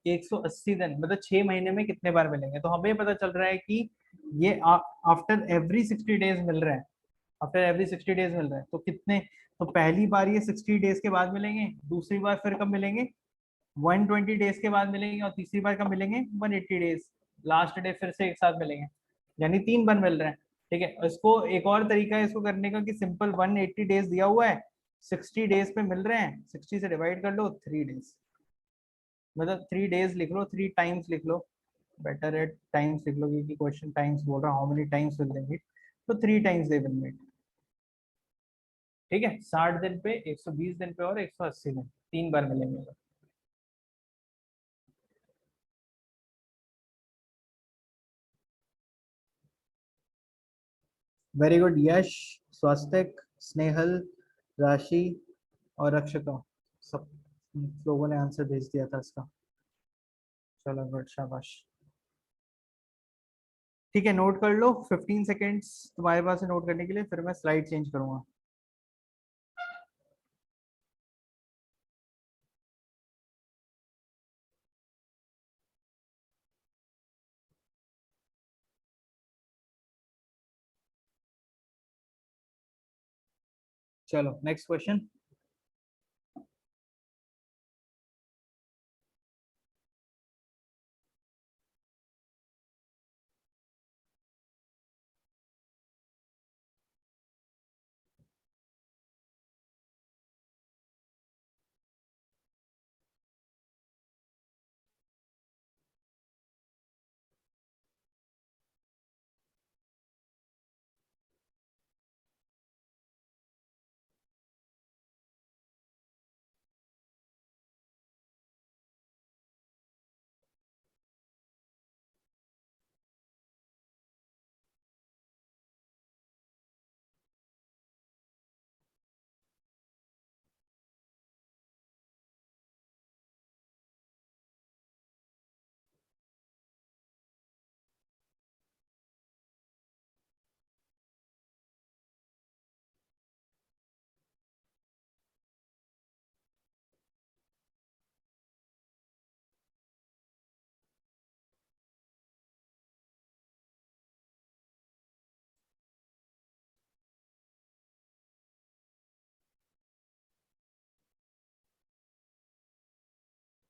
180 दिन मतलब 6 महीने में कितने बार मिलेंगे? तो हमें पता चल रहा है कि ये आफ्टर एवरी 60 डेज मिल रहा है, आफ्टर एवरी 60 डेज मिल रहा है। तो कितने, तो पहली बार ये 60 डेज के बाद मिलेंगे, दूसरी बार फिर कब मिलेंगे, 120 डेज के बाद मिलेंगे, और तीसरी बार कब मिलेंगे, 180 डेज, लास्ट डे फिर से एक साथ मिलेंगे, यानी 3 बार मिल रहे हैं, ठीक है। इसको एक और तरीका है इसको करने का कि सिंपल 180 डेज दिया हुआ है, 60 डेज पे मिल रहे हैं, 60 से डिवाइड कर लो 3 डेज, मतलब 3 डेज लिख लो, 3 टाइम्स लिख लो, बेटर है टाइम्स लिख लो क्योंकि क्वेश्चन टाइम्स बोल रहा है, how many times will they meet, तो 3 टाइम्स दे विल मीट, ठीक है। 60 दिन पे, 120 दिन पे और 180 दिन, 3 बार मिलेंगे। वेरी गुड यश, स्वास्तिक, स्नेहल, राशि और रक्षका, सब लोगों ने आंसर भेज दिया था इसका। चलो गुड, शाबाश। ठीक है, नोट कर लो, 15 सेकेंड्स तुम्हारे पास है नोट करने के लिए, फिर मैं स्लाइड चेंज करूंगा। चलो नेक्स्ट क्वेश्चन।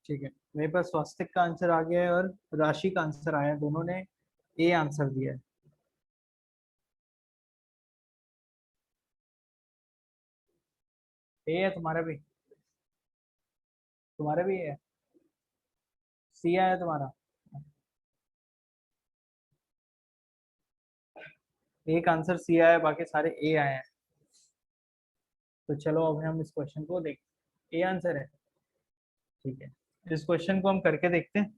ठीक है, मेरे पास स्वास्तिक का आंसर आ गया है और राशि का आंसर आया है, दोनों ने ए आंसर दिया है। ए है तुम्हारा भी? तुम्हारा भी है? सी आया तुम्हारा? एक आंसर सी आया, बाकी सारे ए आए हैं। तो चलो अब हम इस क्वेश्चन को देख, ए आंसर है। ठीक है, इस क्वेश्चन को हम करके देखते हैं।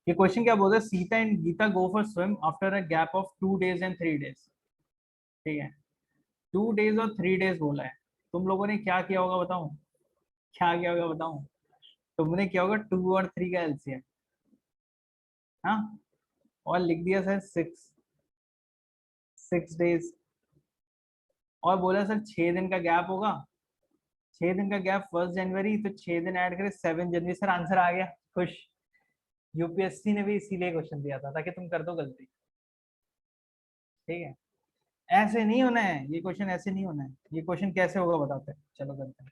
ये क्वेश्चन क्या बोलता है, Sita and Gita go for swim after a gap of 2 days and 3 days। ठीक है, 2 days और 3 days बोला है। तुम लोगों ने क्या किया होगा बताऊं? क्या किया होगा बताऊं? तुमने क्या होगा, 2 और 3 का एलसीएम, हाँ, और लिख दिया सर 6 days। और बोला सर 6 दिन का गैप होगा, 6 दिन का गैप 1 जनवरी, तो 6 दिन ऐड करें 7 जनवरी। सर आंसर आ गया, खुश। यूपीएससी ने भी इसीलिए क्वेश्चन दिया था ताकि तुम कर दो गलती। ठीक है, ऐसे नहीं होना है ये क्वेश्चन, ऐसे नहीं होना है। ये क्वेश्चन कैसे होगा बताते हैं, चलो करते हैं।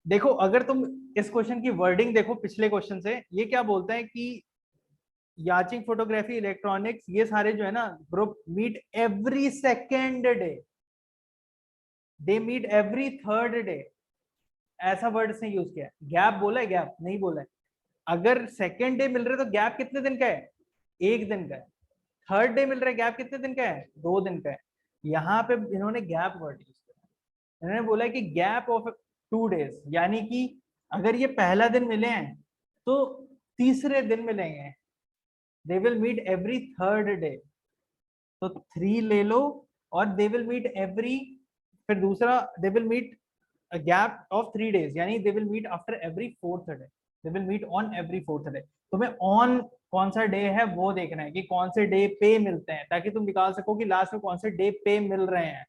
देखो अगर तुम इस क्वेश्चन की वर्डिंग देखो पिछले क्वेश्चन से, ये क्या बोलता है कि याचिंग फोटोग्राफी इलेक्ट्रॉनिक्स ये सारे जो है ना group meet every second day, they meet every third day. ऐसा वर्ड से यूज किया है। गैप बोला है? गैप नहीं बोला है। अगर सेकेंड डे मिल रहे तो गैप कितने दिन का है? 1 दिन का है। थर्ड डे मिल रहा है, गैप कितने दिन का है? 2 दिन का है। यहाँ पे इन्होंने गैप वर्ड यूज किया, इन्होंने बोला है कि गैप ऑफ 2 days, यानी कि अगर ये पहला दिन मिले हैं तो तीसरे दिन मिलेंगे। They will meet every third day, तो 3 ले लो, और दे विल मीट एवरी, फिर दूसरा they will meet a gap of 3 days, यानी they will meet after every fourth day, they will meet on every fourth day। तुम्हें ऑन कौन सा day है वो देखना है कि कौन से डे पे मिलते हैं, ताकि तुम निकाल सको कि लास्ट में कौन से डे पे मिल रहे हैं।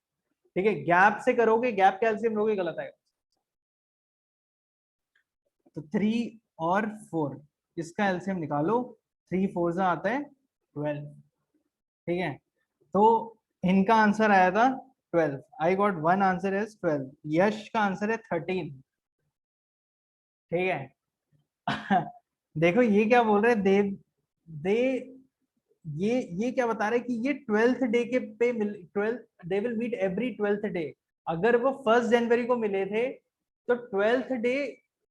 ठीक है, गैप से करोगे, गैप के एलसीएम लोगे, गलत आएगा। तो 3 और 4, इसका एलसीएम निकालो। 3 4 आता है 12। ठीक है, तो इनका आंसर आया था 12। आई गॉट वन आंसर इज 12। यश का आंसर है 13। ठीक है। देखो ये क्या बोल रहे हैं, दे ये क्या बता रहे हैं कि ये 12th डे के पे मिल, 12 they will meet every 12th day. अगर वो 1 जनवरी को मिले थे तो 12th डे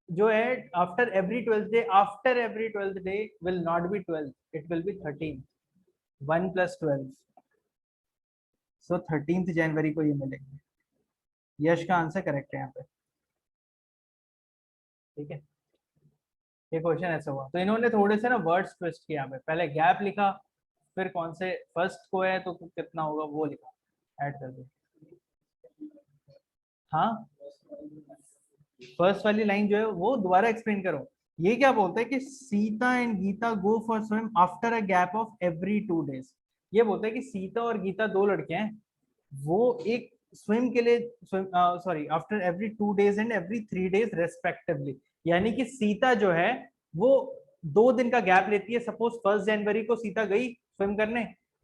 जो है after every 12th day, after every 12th day will not be 12, it will be 13। 1 + 12, so 13th जनवरी को ये मिलेंगे। यश का आंसर करेक्ट है यहाँ पे। ठीक है, ये क्वेश्चन ऐसा हुआ, तो इन्होंने थोड़े से ना वर्ड्स ट्विस्ट किया, पे पहले गैप लिखा, फिर कौन से फर्स्ट को है तो कितना होगा वो लिखा, ऐड कर दो। हाँ, फर्स्ट वाली लाइन जो है वो दोबारा एक्सप्लेन करो। ये क्या बोलता है कि Sita and Gita go for swim after a gap of every 2 days। ये बोलता है कि सीता और गीता दो लड़के हैं, वो एक स्विम के लिए, sorry, after every 2 days and every 3 days respectively. यानी कि सीता जो है वो 2 दिन का गैप लेती है। सपोज 1 जनवरी को सीता गई स्विम करने,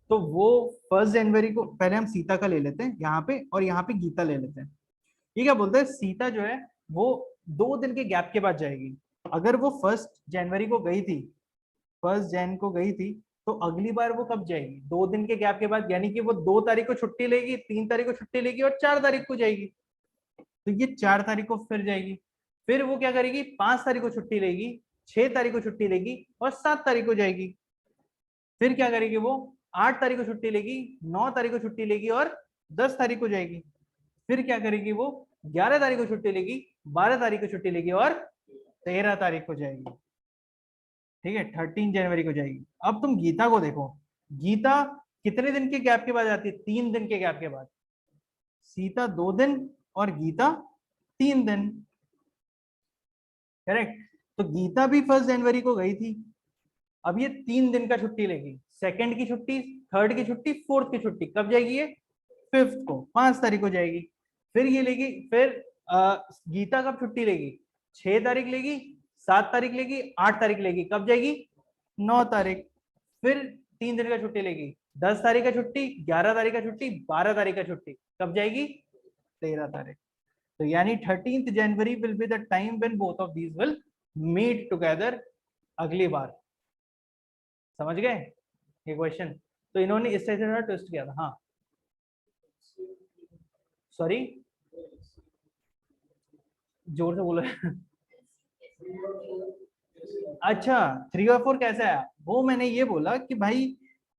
तो वो 1 जनवरी को, पहले हम सीता का ले लेते हैं यहाँ पे और यहाँ पे गीता ले लेते हैं। ये क्या बोलते हैं, सीता जो है वो 2 दिन के गैप के बाद जाएगी। अगर वो 1 जनवरी को गई थी, 1 जन को गई थी, तो अगली बार वो कब जाएगी? 2 दिन के गैप के बाद, यानी कि वो 2 तारीख को छुट्टी लेगी, 3 तारीख को छुट्टी लेगी और 4 तारीख को जाएगी। तो ये 4 तारीख को फिर जाएगी। फिर वो क्या करेगी, 5 तारीख को छुट्टी लेगी, 6 तारीख को छुट्टी लेगी और 7 तारीख को जाएगी। फिर क्या करेगी वो, 8 तारीख को छुट्टी लेगी, 9 तारीख को छुट्टी लेगी और 10 तारीख को जाएगी। फिर क्या करेगी वो, 11 तारीख को छुट्टी लेगी, 12 तारीख को छुट्टी लेगी और 13 तारीख को जाएगी। ठीक है, 13 जनवरी को जाएगी। अब तुम गीता को देखो, गीता कितने दिन के गैप के बाद आती है? 3 दिन के गैप के बाद। सीता 2 दिन और गीता 3 दिन। करेक्ट। तो गीता भी 1 जनवरी को गई थी, अब ये 3 दिन का छुट्टी लेगी। सेकंड की छुट्टी, थर्ड की छुट्टी, फोर्थ की छुट्टी, कब जाएगी ये? 5th को, 5 तारीख को जाएगी। फिर ये लेगी, फिर गीता कब छुट्टी लेगी? 6 तारीख लेगी, 7 तारीख लेगी, 8 तारीख लेगी, कब जाएगी? 9 तारीख। फिर 3 दिन का छुट्टी लेगी, 10 तारीख का छुट्टी, 11 तारीख का छुट्टी, 12 तारीख का छुट्टी, कब जाएगी? 13 तारीख। तो यानी 13th January will be the time when both of these will meet together अगली बार। समझ गए ये क्वेश्चन? तो इन्होंने इस तरह से ट्विस्ट किया था। हाँ सॉरी, जोर से बोलो। अच्छा 3 और 4 कैसे आया? वो मैंने ये बोला कि भाई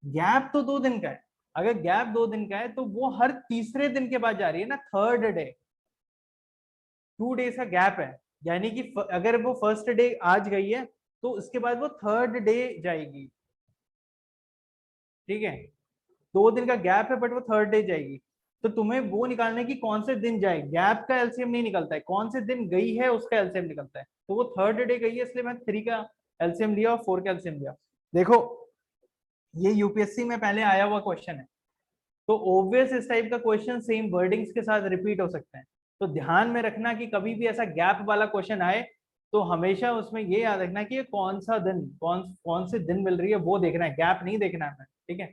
गैप तो 2 दिन का है, अगर गैप 2 दिन का है तो वो हर तीसरे दिन के बाद जा रही है ना, थर्ड डे, 2 डेज का गैप है। यानी कि अगर वो फर्स्ट डे आज गई है तो उसके बाद वो थर्ड डे जाएगी। ठीक है, 2 दिन का गैप है बट वो थर्ड डे जाएगी। तो तुम्हें वो निकालना है कि कौन से दिन जाए, गैप का एलसीएम नहीं निकलता है, कौन से दिन गई है उसका एलसीएम निकलता है। तो वो थर्ड डे गई है इसलिए मैं 3 का एलसीएम लिया और 4 का एलसीएम लिया। देखो ये यूपीएससी में पहले आया हुआ क्वेश्चन है, तो ऑब्वियस इस टाइप का क्वेश्चन सेम वर्डिंग्स के साथ रिपीट हो सकते हैं। तो ध्यान में रखना कि कभी भी ऐसा गैप वाला क्वेश्चन आए तो हमेशा उसमें ये याद रखना कि ये कौन सा दिन, कौन कौन से दिन मिल रही है वो देखना है, गैप नहीं देखना है। ठीक है,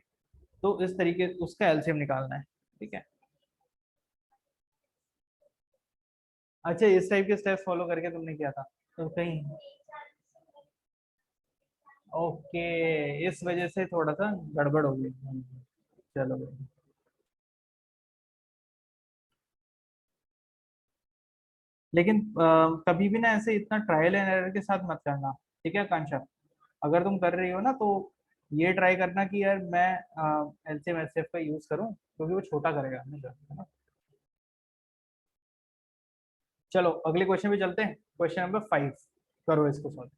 तो इस तरीके उसका एलसीएम निकालना है। ठीक है, अच्छा इस टाइप के स्टेप्स फॉलो करके तुमने किया था तो कहीं, ओके, इस वजह से थोड़ा सा गड़बड़ हो गई। चलो भाई। लेकिन कभी भी ना ऐसे इतना ट्रायल एंड एरर के साथ मत करना। ठीक है आकांक्षा, अगर तुम कर रही हो ना तो ये ट्राई करना कि यार मैं एलसीएम एचसीएफ का यूज करूं क्योंकि वो छोटा करेगा हमेशा, है ना। चलो अगले क्वेश्चन पे चलते हैं, क्वेश्चन नंबर 5, करो इसको सॉल्व।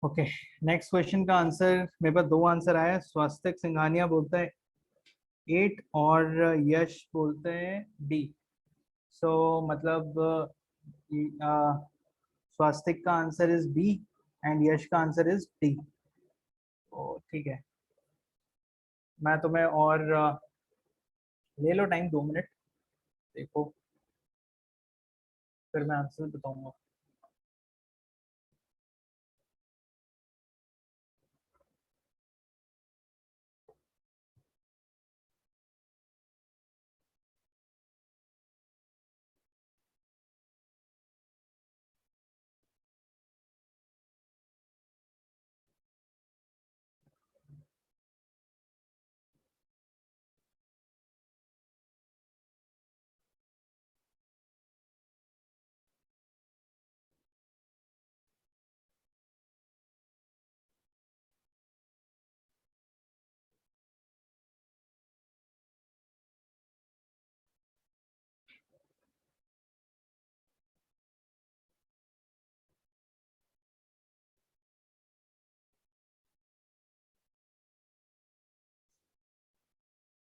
ओके, नेक्स्ट क्वेश्चन का आंसर मेरे पास 2 आंसर आया। स्वास्तिक सिंघानिया बोलता है 8 और यश बोलते हैं डी। सो मतलब स्वास्तिक का आंसर इज बी एंड यश का आंसर इज डी। तो ठीक है, मैं तुम्हें और ले लो टाइम 2 मिनट, देखो फिर मैं आंसर बताऊंगा।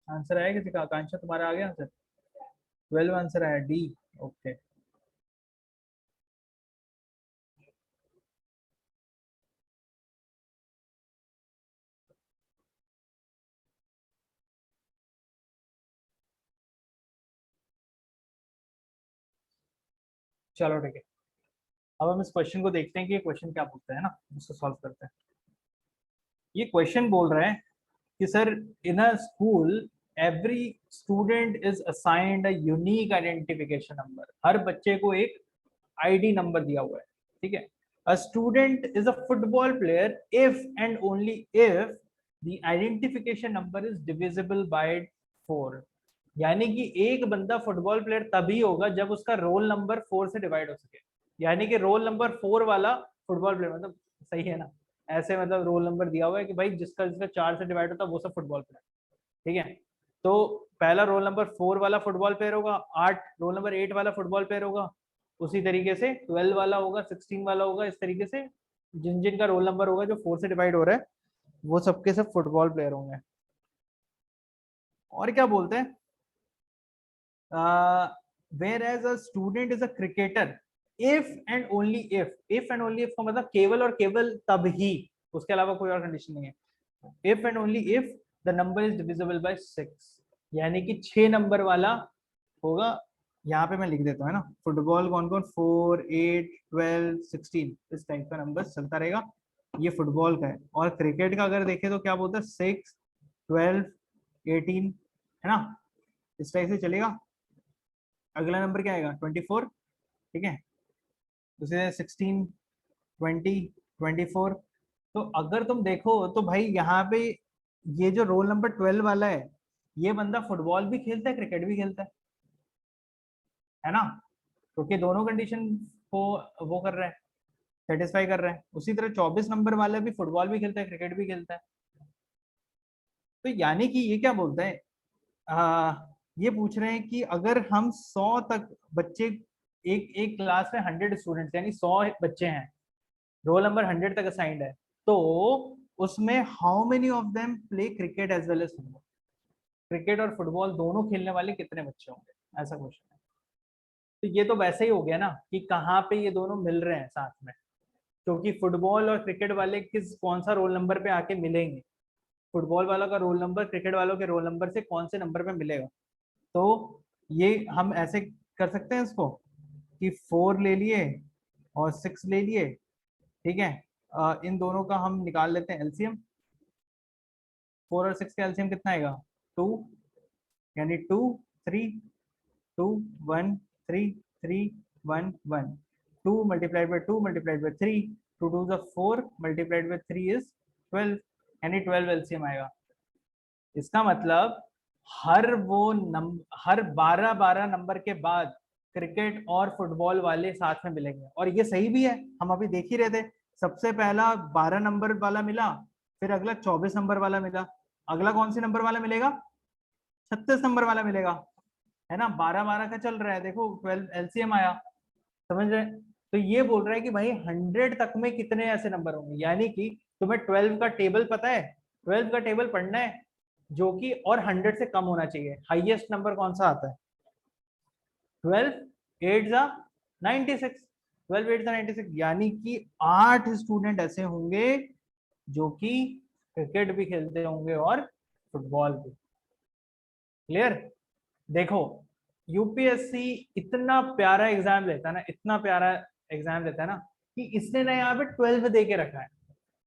आंसर आया किसी का? आकांक्षा तुम्हारा आ गया आंसर? 12 आंसर आया डी। ओके चलो ठीक है। अब हम इस क्वेश्चन को देखते हैं कि ये क्वेश्चन क्या पूछता है ना, उसको सॉल्व करते हैं। ये क्वेश्चन बोल रहा है कि sir in a school every student is assigned a unique identification number. हर बच्चे को एक आईडी नंबर दिया हुआ है, ठीक है। अ student is a football player if and only if the identification number is divisible by 4। यानी कि एक बंदा फुटबॉल प्लेयर तभी होगा जब उसका रोल नंबर 4 से डिवाइड हो सके। यानी कि रोल नंबर 4 वाला फुटबॉल प्लेयर, मतलब सही है ना, ऐसे मतलब रोल नंबर दिया हुआ है कि भाई जिसका जिसका 4 से डिवाइड होता है वो सब फुटबॉल प्लेयर, ठीक है। तो पहला रोल नंबर 4 वाला फुटबॉल प्लेयर होगा, 8 रोल नंबर 8 वाला फुटबॉल प्लेयर होगा, उसी तरीके से 12 वाला होगा, 16 वाला होगा, इस तरीके से जिन जिन का रोल नंबर होगा जो 4 से डिवाइड हो रहा है वो सबके सब फुटबॉल प्लेयर होंगे। और क्या बोलते हैं, whereas a student is a cricketer if and only if and only if का मतलब केवल और केवल तब ही, उसके अलावा कोई और कंडीशन नहीं है। If and only if the number is divisible by 6, यानी कि 6 नंबर वाला होगा। यहाँ पे मैं लिख देता हूँ है ना, फुटबॉल कौन कौन 4 8 12 16 इस टाइप का नंबर चलता रहेगा, ये फुटबॉल का है। और क्रिकेट का अगर देखें तो क्या बोलता है 6 12 18 है ना, इस टाइप से चलेगा। अगला नंबर क्या आएगा 24, ठीक है, उसे 16 20 24। तो अगर तुम देखो तो भाई यहाँ पे ये जो रोल नंबर 12 वाला है ये बंदा फुटबॉल भी खेलता है क्रिकेट भी खेलता है ना, क्योंकि दोनों कंडीशन को वो कर रहा है, सेटिस्फाई कर रहा है। उसी तरह 24 नंबर वाला भी फुटबॉल भी खेलता है क्रिकेट भी खेलता है। तो यानी कि ये क्या बोलता है, ये पूछ रहे हैं कि अगर हम 100 तक बच्चे, एक एक क्लास में 100 स्टूडेंट्स यानी 100 बच्चे हैं, रोल नंबर 100 तक असाइंड है, तो उसमें how many of them play cricket as well as football. Cricket और फुटबॉल दोनों खेलने वाले कितने बच्चे होंगे, ऐसा क्वेश्चन है। तो ये तो वैसे ही हो गया ना कि कहाँ पे ये दोनों मिल रहे हैं साथ में, क्योंकि फुटबॉल और क्रिकेट वाले किस कौन सा रोल नंबर पे आके मिलेंगे, फुटबॉल वालों का रोल नंबर क्रिकेट वालों के रोल नंबर से कौन से नंबर पे मिलेगा। तो ये हम ऐसे कर सकते हैं इसको कि 4 ले लिए और 6 ले लिए, ठीक है। इन दोनों का हम निकाल लेते हैं एलसीएम। 4 और 6 का एलसीएम कितना आएगा 2, यानी 2 3 2 1 3 3 1 1, 2 multiplied by 2 multiplied bye 3, 2 2 is 4 multiplied by 3 is 12, यानी 12 एलसीएम आएगा। इसका मतलब हर 12 नंबर के बाद क्रिकेट और फुटबॉल वाले साथ में मिलेंगे। और ये सही भी है, हम अभी देख ही रहे थे, सबसे पहला 12 नंबर वाला मिला, फिर अगला 24 नंबर वाला मिला, अगला कौन से नंबर वाला मिलेगा 36 नंबर वाला मिलेगा, है ना। 12 12 का चल रहा है, देखो 12 एलसीएम आया, समझ रहे। तो ये बोल रहा है कि भाई 100 तक में कितने ऐसे नंबर होंगे, यानी कि तुम्हें 12 का टेबल पता है, 12 का टेबल पढ़ना है जो कि और 100 से कम होना चाहिए। हाईएस्ट नंबर कौन सा आता है 12 8 जा 96, 12 8 जा 96, यानी कि 8 स्टूडेंट ऐसे होंगे जो कि क्रिकेट भी खेलते होंगे और फुटबॉल भी। क्लियर। देखो यूपीएससी इतना प्यारा एग्जाम लेता है ना, इतना प्यारा एग्जाम लेता है ना, कि इसने ना यहाँ पे 12 दे के रखा है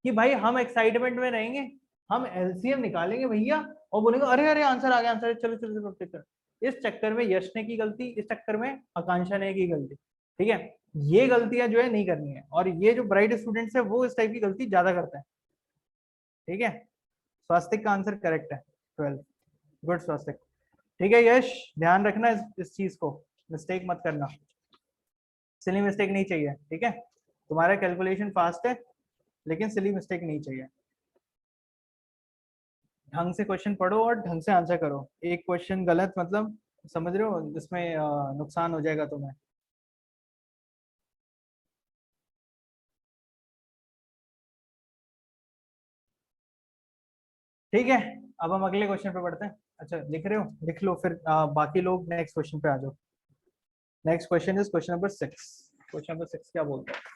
कि भाई हम एक्साइटमेंट में रहेंगे, हम एलसीएम निकालेंगे भैया और बोलेंगे अरे अरे आंसर आ गया, आंसर चलो चलो चलो चलो। इस चक्कर में यश ने की गलती, इस चक्कर में आकांक्षा ने की गलती, ठीक है। ये गलतियां जो है नहीं करनी है, और ये जो ब्राइट स्टूडेंट्स है वो इस टाइप की गलती ज्यादा करते हैं, ठीक है। स्वास्तिक का आंसर करेक्ट है 12। गुड स्वास्तिक। ठीक है यश, ध्यान रखना इस चीज को, मिस्टेक मत करना, सिली मिस्टेक नहीं चाहिए, ठीक है। तुम्हारा कैलकुलेशन फास्ट है लेकिन सिली मिस्टेक नहीं चाहिए। ढंग से क्वेश्चन पढ़ो और ढंग से आंसर करो, एक क्वेश्चन गलत मतलब समझ रहे हो इसमें नुकसान हो जाएगा तुम्हें। ठीक है, अब हम अगले क्वेश्चन पे बढ़ते हैं। अच्छा लिख रहे हो, लिख लो फिर बाकी लोग नेक्स्ट क्वेश्चन पे आ जाओ। Next question is question number 6। Question number 6 क्या बोलता है।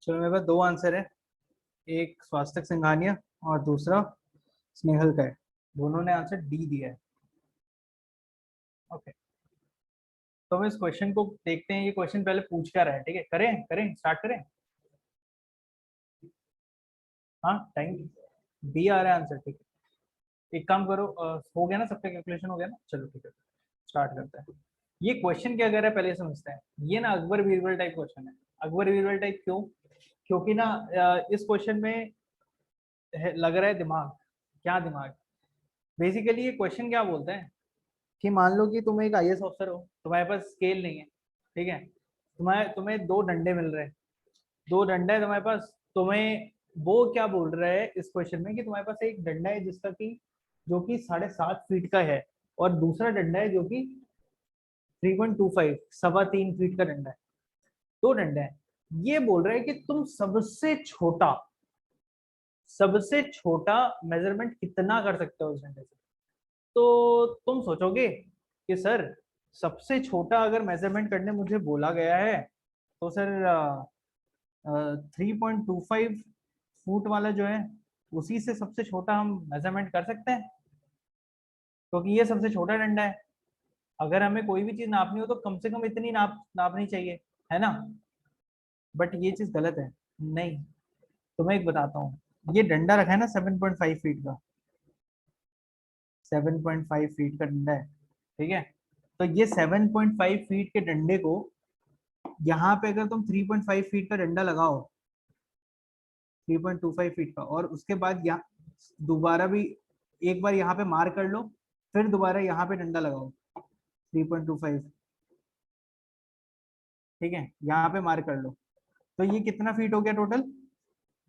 चलो मेरे पास दो आंसर है, एक स्वास्तिक सिंघानिया और दूसरा स्नेहल का है। दोनों ने आंसर डी दिया है। ओके, तो हम इस क्वेश्चन को देखते हैं। ये क्वेश्चन पहले पूछ क्या रहा है, ठीक है? करें करें स्टार्ट करें। हाँ टाइम बी आ रहा है आंसर, ठीक है। एक काम करो, हो गया ना सबका कैलकुलेशन हो गया ना, चलो ठीक है स्टार्ट करते हैं। ये क्वेश्चन क्या कह रहा है पहले समझते हैं। ये ना अकबर बीरबल टाइप क्वेश्चन है। अकबर बीरबल टाइप क्यों? क्योंकि ना इस क्वेश्चन में लग रहा है दिमाग। क्या दिमाग? बेसिकली ये क्वेश्चन क्या बोलते हैं कि मान लो कि तुम एक आईएएस ऑफिसर हो, तुम्हारे पास स्केल नहीं है, ठीक है? तुम्हें तुम्हें दो डंडे मिल रहे हैं, दो डंडा है तुम्हारे पास। तुम्हें वो क्या बोल रहा है इस क्वेश्चन में कि तुम्हारे पास एक डंडा है जिसका कि जो कि 7.5 फीट का है, और दूसरा डंडा है जो कि 3.25 3.25 फीट का डंडा है। दो डंडे हैं। ये बोल रहा है कि तुम सबसे छोटा मेजरमेंट कितना कर सकते हो उस डंडे से। तो तुम सोचोगे कि सर सबसे छोटा अगर मेजरमेंट करने मुझे बोला गया है तो सर 3.25 फुट वाला जो है उसी से सबसे छोटा हम मेजरमेंट कर सकते हैं, क्योंकि ये सबसे छोटा डंडा है। अगर हमें कोई भी चीज नापनी हो तो कम से कम इतनी नापनी चाहिए, है ना? बट ये चीज गलत है। नहीं, तुम्हें एक बताता हूँ। ये डंडा रखा है ना 7.5 फीट का, 7.5 फीट का डंडा है, ठीक है? तो ये 7.5 फीट के डंडे को यहाँ पे अगर तुम 3.5 फीट का डंडा लगाओ, 3.25 फीट का, और उसके बाद यहाँ दोबारा भी एक बार यहाँ पे मार कर लो, फिर दोबारा यहाँ पे डंडा लगाओ 3.25, ठीक है? यहाँ पे मार कर लो, तो ये कितना फीट हो गया टोटल?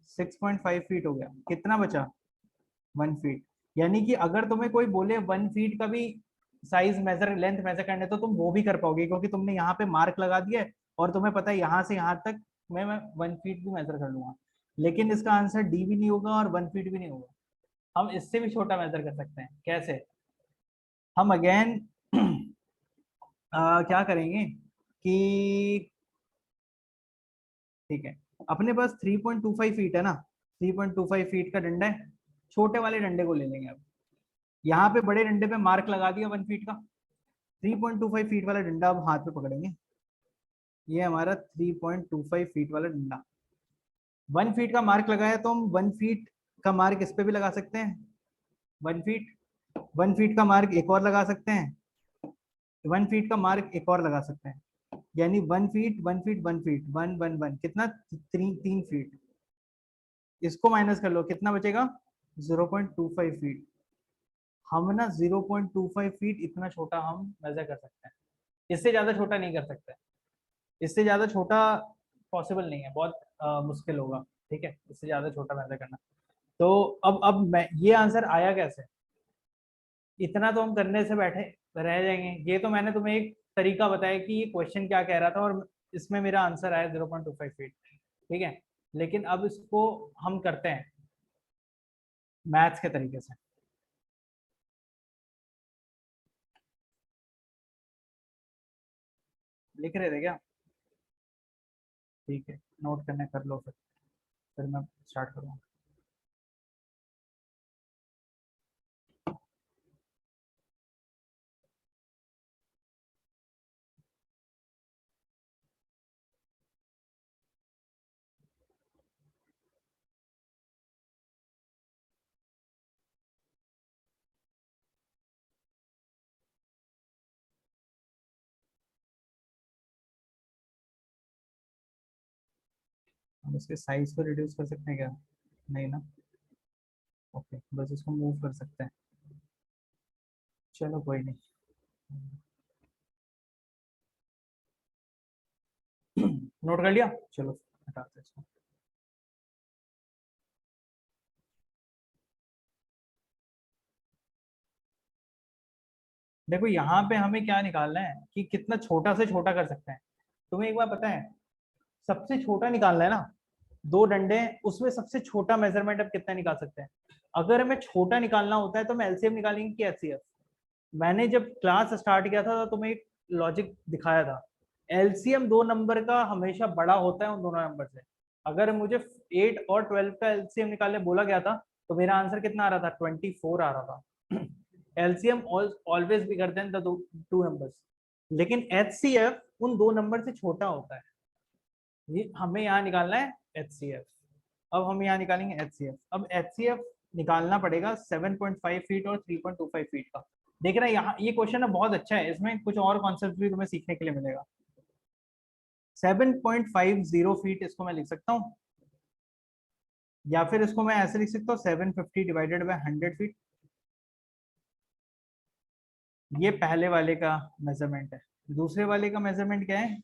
6.5 फीट हो गया। कितना बचा? 1 फीट। यानी कि अगर तुम्हें कोई बोले 1 फीट का भी साइज मेजर लेंथ मेजर करने, तो तुम वो भी कर पाओगे, क्योंकि तुमने यहाँ पे मार्क लगा दिया है और तुम्हें पता है यहाँ से यहाँ तक मैं 1 फीट भी मेजर कर लूंगा। लेकिन इसका आंसर डी भी नहीं होगा और 1 फीट भी नहीं होगा। हम इससे भी छोटा मेजर कर सकते हैं। कैसे? हम अगेन क्या करेंगे कि ठीक है, अपने पास 3.25 फीट है ना, 3.25 फीट का डंडा है। छोटे वाले डंडे को ले लेंगे अब। यहाँ पे बड़े डंडे पे मार्क लगा दिया 1 फीट का। 3.25 फीट वाला डंडा अब हाथ पे पकड़ेंगे। ये हमारा 3.25 फीट वाला डंडा, 1 फीट का मार्क लगाया, तो हम 1 फीट का मार्क इस पे भी लगा सकते हैं। 1 फीट, 1 फीट का मार्क एक और लगा सकते हैं, 1 फीट का मार्क एक और लगा सकते हैं। यानी 1 फीट 1 फीट 1 फीट 1 1 1 कितना? 3 फीट। इसको माइनस कर लो, कितना बचेगा? 0.25 फीट। हम ना 0.25 फीट इतना छोटा हम मेजर कर सकते हैं। इससे ज्यादा छोटा नहीं कर सकते। इससे ज्यादा छोटा पॉसिबल नहीं है, बहुत मुश्किल होगा, ठीक है, इससे ज्यादा छोटा मेजर करना। तो अब मैं ये आंसर आया कैसे? इतना तो हम करने से बैठे रह जाएंगे। ये तो मैंने तुम्हें एक तरीका बताया कि ये क्वेश्चन क्या कह रहा था, और इसमें मेरा आंसर आया 0.25 फीट, ठीक है? लेकिन अब इसको हम करते हैं मैथ्स के तरीके से। लिख रहे थे क्या? ठीक है, नोट करने कर लो, फिर मैं स्टार्ट करूँगा। हम इसके साइज को रिड्यूस कर सकते हैं क्या? नहीं ना। ओके, बस इसको मूव कर सकते हैं। चलो कोई नहीं। नोट कर लिया, चलो हटाते हैं इसको। देखो यहाँ पे हमें क्या निकालना है कि कितना छोटा से छोटा कर सकते हैं। तुम्हें एक बार पता है, सबसे छोटा निकालना है ना। दो डंडे हैं, उसमें सबसे छोटा मेजरमेंट अब कितना निकाल सकते हैं? अगर हमें छोटा निकालना होता है तो हम एलसीएम निकालेंगे कि एचसीएफ। मैंने जब क्लास स्टार्ट किया था तो तुम्हें एक लॉजिक दिखाया था एलसीएम दो नंबर का हमेशा बड़ा होता है उन दोनों नंबर से। अगर मुझे 8 और 12 का एलसीएम निकालने बोला गया था तो मेरा आंसर कितना आ रहा था, 24 आ रहा था। LCM always bigger than the two numbers, लेकिन एचसीएफ उन दो नंबर से छोटा होता है। ये हमें यहाँ निकालना है एचसीएफ। अब हम यहाँ निकालेंगे एचसीएफ। अब एचसीएफ निकालना पड़ेगा 7.5 फीट और 3.25 फीट का। देख रहे हैं यहाँ ये क्वेश्चन है बहुत अच्छा है, इसमें कुछ और कॉन्सेप्ट भी तुम्हें सीखने के लिए मिलेगा। 7.50 फीट इसको मैं लिख सकता हूँ, या फिर इसको मैं ऐसे लिख सकता हूँ 750 डिवाइडेड बाय 100 फीट। ये पहले वाले का मेजरमेंट है। दूसरे वाले का मेजरमेंट क्या है,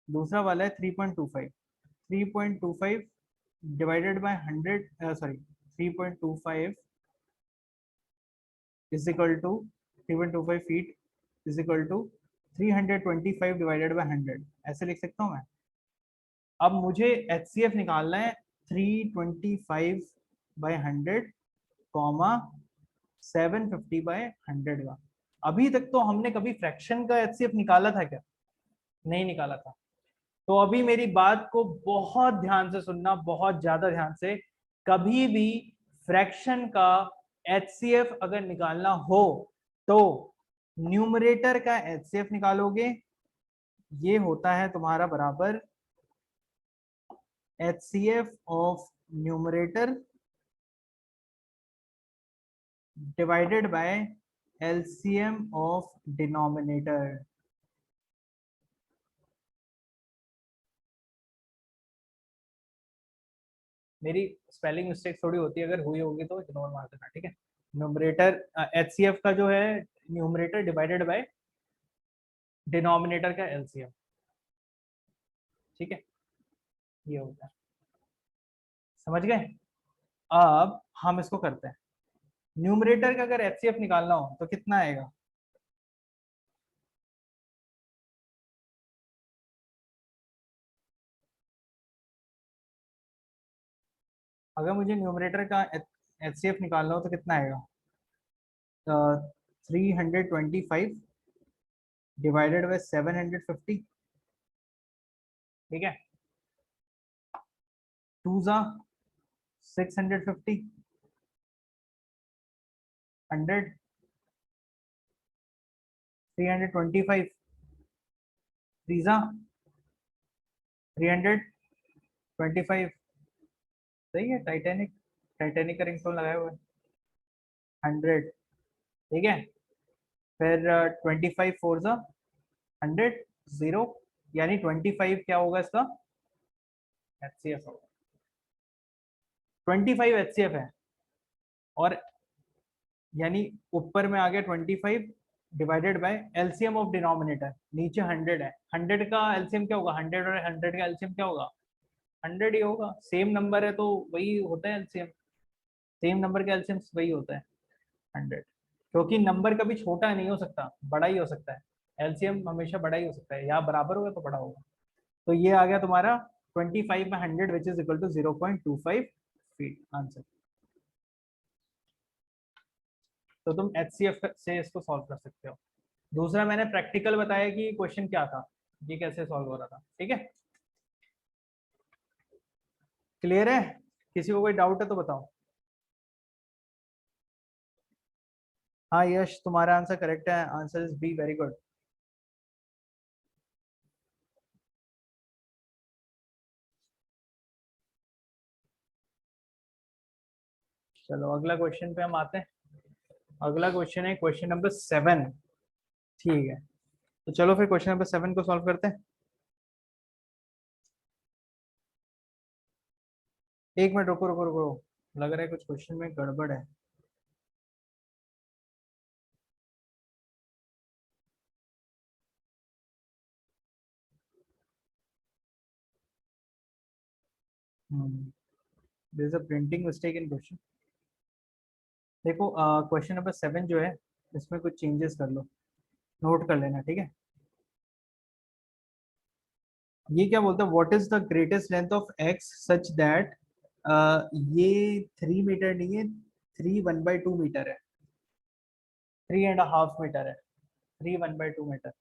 दूसरा वाला है 3.25। 3.25 divided by 100, sorry 3.25 is equal to 3.25 feet is equal to 325 divided by 100, ऐसे लिख सकता हूँ मैं। अब मुझे एचसीएफ निकालना है 325 बाय 100 कॉमा 750 बाय 100 का। अभी तक तो हमने कभी फ्रैक्शन का एचसीएफ निकाला था क्या, नहीं निकाला था। तो अभी मेरी बात को बहुत ध्यान से सुनना, बहुत ज्यादा ध्यान से। कभी भी फ्रैक्शन का एचसीएफ अगर निकालना हो तो न्यूमरेटर का एचसीएफ निकालोगे, ये होता है तुम्हारा बराबर HCF of numerator divided by LCM of denominator. मेरी स्पेलिंग मिस्टेक थोड़ी होती है, अगर हुई होगी तो इग्नोर मार देना, ठीक है। न्यूमरेटर HCF का जो है न्यूमरेटर डिवाइडेड बाय डिनोमिनेटर का LCM, ठीक है, ये होता है। समझ गए। अब हम इसको करते हैं, न्यूमरेटर का अगर HCF निकालना हो तो कितना आएगा, अगर मुझे न्यूमरेटर का HCF निकालना हो तो कितना आएगा, 325 डिवाइडेड बाय 750, ठीक है। टू जा 650, 100, 325, थ्री जा 325। सही है, टाइटैनिक, टाइटैनिक का रिंगटोन लगाया हुआ है। 100, ठीक है। फिर 25 फोर जा 100, 0, यानी 25 क्या होगा इसका एचसीएफ होगा। 25 एचसीएफ है, और यानी ऊपर में आ गया 25 divided by LCM of denominator, नीचे 100 है। 100 का एलसीएम क्या होगा, 100 और 100 का एलसीएम क्या होगा, 100 ही होगा। सेम नंबर है तो वही होता है एलसीएम, सेम नंबर का एलसीएम वही होता है 100, क्योंकि नंबर कभी छोटा नहीं हो सकता, बड़ा ही हो सकता है। एलसीएम हमेशा बड़ा ही हो सकता है, या बराबर होगा तो बड़ा होगा। तो ये आ गया तुम्हारा 25 में 100 which is equal to 0.25 feet answer. तो तुम एचसीएफ से इसको सॉल्व कर सकते हो। दूसरा मैंने प्रैक्टिकल बताया कि क्वेश्चन क्या था, ये कैसे सॉल्व हो रहा था, ठीक है। क्लियर है, किसी को कोई डाउट है तो बताओ। हाँ यश, तुम्हारा आंसर करेक्ट है, answer is B, very good. चलो अगला क्वेश्चन पे हम आते हैं। अगला क्वेश्चन है क्वेश्चन नंबर 7, ठीक है। तो चलो फिर क्वेश्चन नंबर 7 को सॉल्व करते हैं। एक मिनट रुको रुको रुको, लग रहा है कुछ क्वेश्चन में गड़बड़ है। There is a printing mistake in question. देखो क्वेश्चन नंबर 7 जो है इसमें कुछ चेंजेस कर लो, नोट कर लेना, ठीक है। ये क्या बोलता है, what is the greatest length of x such that, ये 3 मीटर नहीं है, 3 1/2 मीटर है, 3.5 मीटर है, 3 1/2 मीटर।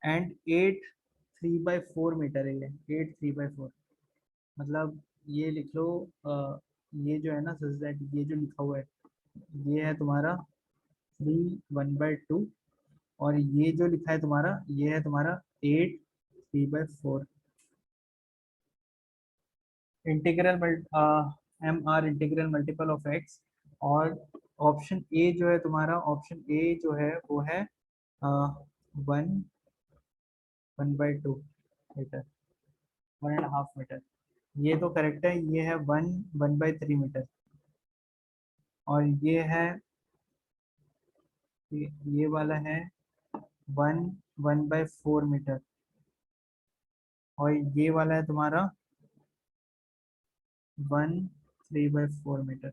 एंड 8 3/4 मीटर है। ये 8 3/4 मतलब ये लिख लो, ये जो है ना सच दैट ये जो लिखा हुआ है ये है तुम्हारा 3 1/2, और ये जो लिखा है तुम्हारा ये है तुम्हारा 8 3/4। Integral M R integral multiple of X. और ऑप्शन ए जो है तुम्हारा, ऑप्शन ए जो है वो है 1 1/2 मीटर, 1.5 मीटर। ये तो करेक्ट है, ये है 1 1/3 मीटर। और ये है ये वाला है 1 1/4 मीटर। और ये वाला है तुम्हारा 1 3/4 मीटर।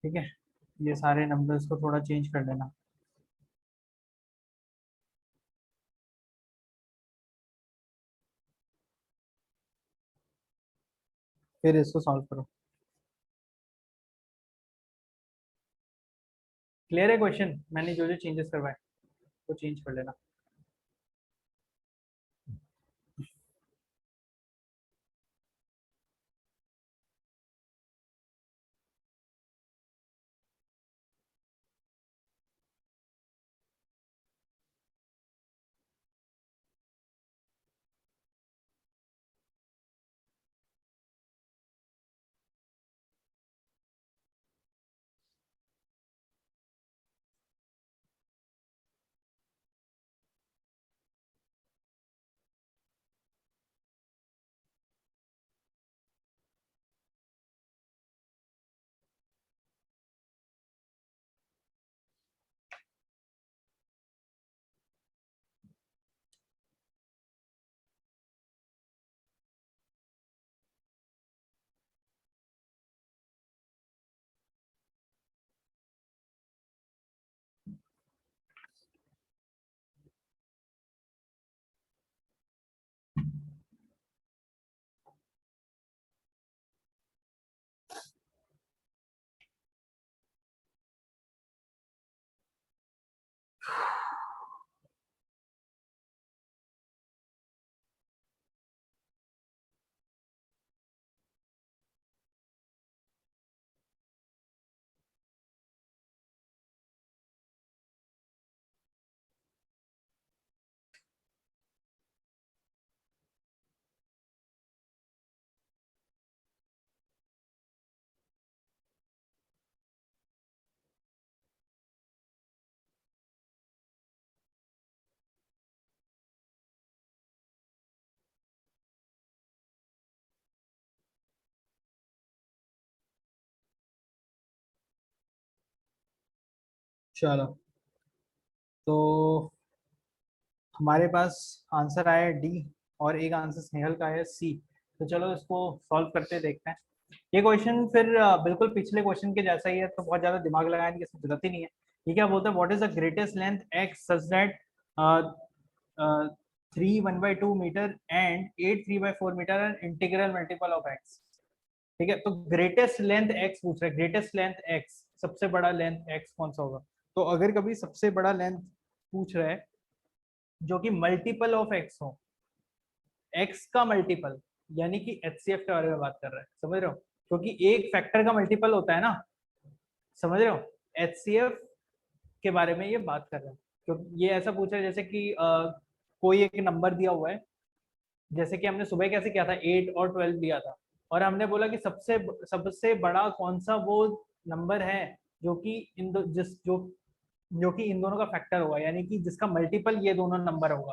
ठीक है, ये सारे नंबर्स को थोड़ा चेंज कर लेना। फिर इसको सॉल्व करो। क्लियर है क्वेश्चन? मैंने जो जो चेंजेस करवाए वो चेंज कर लेना। चलो, तो हमारे पास आंसर आया है डी, और एक आंसर स्नेहल का है सी। तो चलो इसको सॉल्व करते देखते हैं। ये क्वेश्चन फिर बिल्कुल पिछले क्वेश्चन के जैसा ही है, तो बहुत ज्यादा दिमाग लगाने की इसमें जरूरत ही नहीं है। ये क्या बोलता है, what is the greatest length X such that 3 1/2 metre and 8 3/4 metre and integral multiple of X. ठीक है, तो ग्रेटेस्ट लेंथ एक्स पूछ रहा है, ग्रेटेस्ट लेंथ एक्स, सबसे बड़ा लेंथ एक्स कौन सा होगा। तो अगर कभी सबसे बड़ा लेंथ पूछ रहा है जो कि मल्टीपल ऑफ एक्स हो, एक्स का मल्टीपल, यानी कि एचसीएफ के बारे में बात कर रहा है, समझ रहे हो, क्योंकि एक फैक्टर का मल्टीपल होता है ना, समझ रहे हो, एचसीएफ के बारे में ये बात कर रहे हैं। क्योंकि ये ऐसा पूछा है जैसे कि कोई एक नंबर दिया हुआ है, जैसे कि हमने सुबह कैसे किया था, 8 और 12 दिया था, और हमने बोला कि सबसे सबसे बड़ा कौन सा वो नंबर है जो कि जो कि इन दोनों का फैक्टर होगा, यानी कि जिसका मल्टीपल ये दोनों नंबर होगा।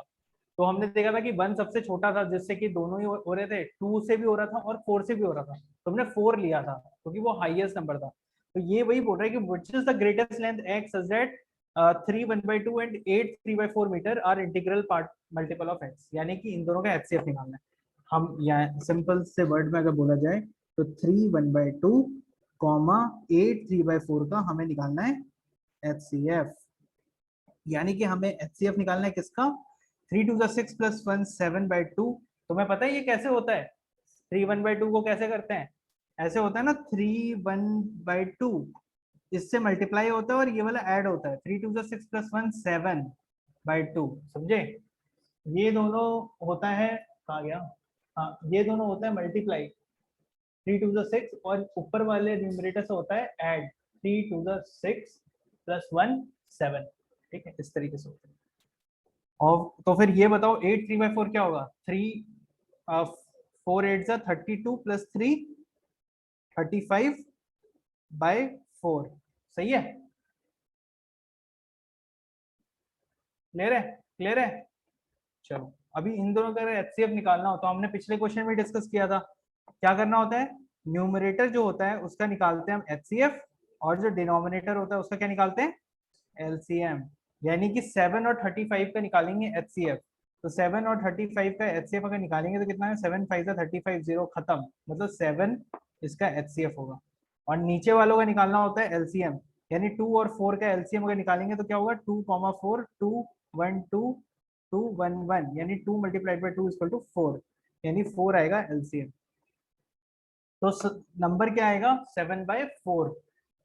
तो हमने देखा था कि 1 सबसे छोटा था, जिससे कि दोनों ही हो रहे थे, 2 से भी हो रहा था और 4 से भी हो रहा था, तो हमने 4 लिया था क्योंकि वो हाईएस्ट नंबर था। तो ये वही बोल रहा है कि which is the greatest length X such that 3 1/2 and 8 3/4 metre R integral part multiple of X, यानी कि इन दोनों का एचसीएफ निकालना है। हम यहाँ सिंपल से वर्ड में अगर बोला जाए तो 3 1/2 कॉमा 8 3/4 का हमें निकालना है एचसीएफ। यानी कि हमें एचसीएफ निकालना है किसका, 3 2 6 +1 7/2। तुम्हें पता है ये कैसे होता है, 3/1/2 को कैसे करते हैं, ऐसे होता है ना, 3/1/2, इससे मल्टीप्लाई होता है और ये वाला ऐड होता है, 3 2 6 + 1 7/2, समझे। ये दोनों होता है, कहा गया, हाँ ये दोनों होता है मल्टीप्लाई, 3 2 6 और ऊपर वाले न्यूमरेटर से होता है ऐड, 3 2 6 + 1 7, ठीक है, इस तरीके से होता है। और तो फिर ये बताओ 8 3/4 क्या होगा, 4 8 32 + 3 35/4, सही है, क्लियर है, क्लियर है। चलो अभी इन दोनों का एचसीएफ निकालना हो तो हमने पिछले क्वेश्चन में डिस्कस किया था, क्या करना होता है, न्यूमरेटर जो होता है उसका निकालते हैं हम एचसीएफ, और जो डिनोमिनेटर होता है उसका क्या निकालते हैं, एलसीएम। यानी कि 7 और 35 का निकालेंगे एचसीएफ, तो 7 और 35 का एचसीएफ अगर निकालेंगे तो कितना है, 7 5 35 0 खत्म, मतलब 7 इसका एचसीएफ होगा। और नीचे वालों का निकालना होता है एलसीएम, यानी 2 और 4 का एलसीएम अगर निकालेंगे तो क्या होगा, 2,4 2 1 2 2 1 1, यानी 2 × 2 = 4, यानी 4 आएगा एलसीएम। तो नंबर क्या आएगा, 7/4।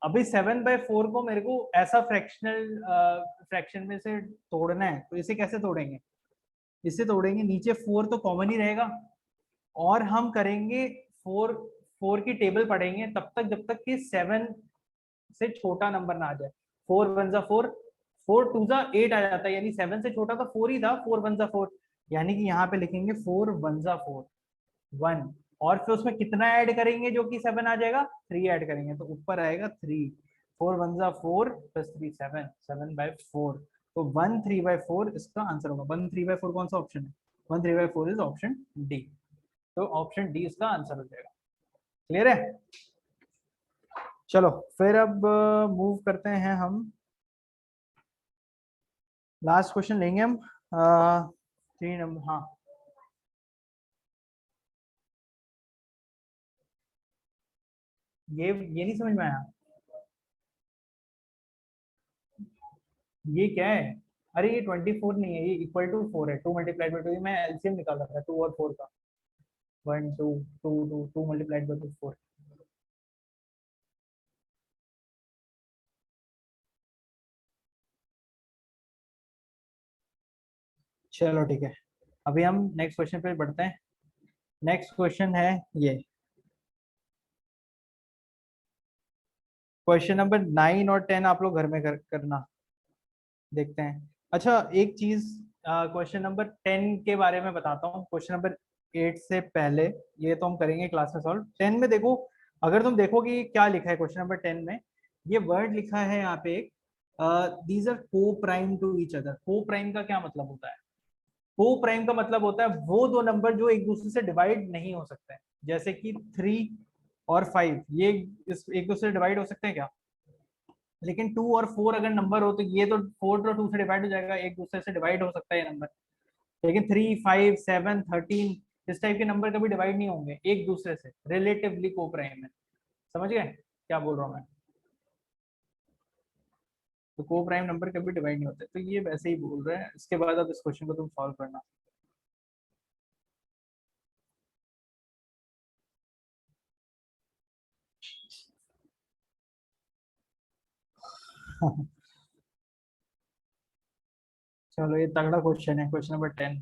अभी 7/4 को मेरे को ऐसा फ्रैक्शन में से तोड़ना है, तो इसे कैसे तोड़ेंगे, इसे तोड़ेंगे, नीचे 4 तो कॉमन ही रहेगा, और हम करेंगे 4 4 की टेबल पढ़ेंगे तब तक जब तक कि 7 से छोटा नंबर ना आ जाए। 4 1 जा 4, 4 2 जा 8 आ जाता है, यानी 7 से छोटा तो 4 ही था, 4 1 जा 4, यानी कि यहाँ पे लिखेंगे 4 1 जा 4 1, और फिर उसमें कितना ऐड करेंगे जो कि 7 आ जाएगा, 3 ऐड करेंगे, तो ऊपर आएगा 3, 4 1 जा 4 + 3 7, 7/4, तो 1 3/4 इसका आंसर होगा। 1 3/4 कौन सा ऑप्शन है, 1 3/4 इज ऑप्शन डी, तो ऑप्शन डी इसका आंसर हो जाएगा, क्लियर है। चलो फिर अब मूव करते हैं हम, लास्ट क्वेश्चन लेंगे हम, 3 नंबर, हाँ ये नहीं समझ में आया, ये क्या है, अरे ये 24 नहीं है, ये =4 है, 2 × 2, मैं एलसीएम निकाल रहा था 2 और 4 का, 1 2 2 2 2 × 2 4। चलो ठीक है, अभी हम नेक्स्ट क्वेश्चन पे बढ़ते हैं। नेक्स्ट क्वेश्चन है ये, क्वेश्चन नंबर 9 और 10 आप लोग घर में करना, देखते हैं। अच्छा एक चीज, क्वेश्चन नंबर 10 के बारे में बताता हूँ, क्वेश्चन नंबर 8 से पहले, ये तो हम करेंगे क्लास में सॉल्व। 10 में देखो, अगर तुम देखोगे क्या लिखा है क्वेश्चन नंबर 10 में, ये वर्ड लिखा है यहाँ पे एक, दीज आर को प्राइम टू ईच अदर। को प्राइम का क्या मतलब होता है, को प्राइम का मतलब होता है वो दो नंबर जो एक दूसरे से डिवाइड नहीं हो सकते हैं, जैसे कि 3 और 5, ये एक दूसरे से डिवाइड हो सकते हैं क्या, लेकिन 2 और 4 अगर नंबर हो तो ये तो 4 तो 2 से डिवाइड हो जाएगा, एक दूसरे से डिवाइड हो सकता है ये नंबर, लेकिन 3 5 7 13 इस टाइप के नंबर कभी डिवाइड नहीं होंगे एक दूसरे से, रिलेटिवली को प्राइम है, समझ गए क्या बोल रहा हूँ मैं, तो को प्राइम नंबर कभी डिवाइड नहीं होते, तो ये वैसे ही बोल रहे हैं। इसके बाद अब इस क्वेश्चन को तुम सॉल्व करना। चलो ये तगड़ा क्वेश्चन है, क्वेश्चन नंबर 10,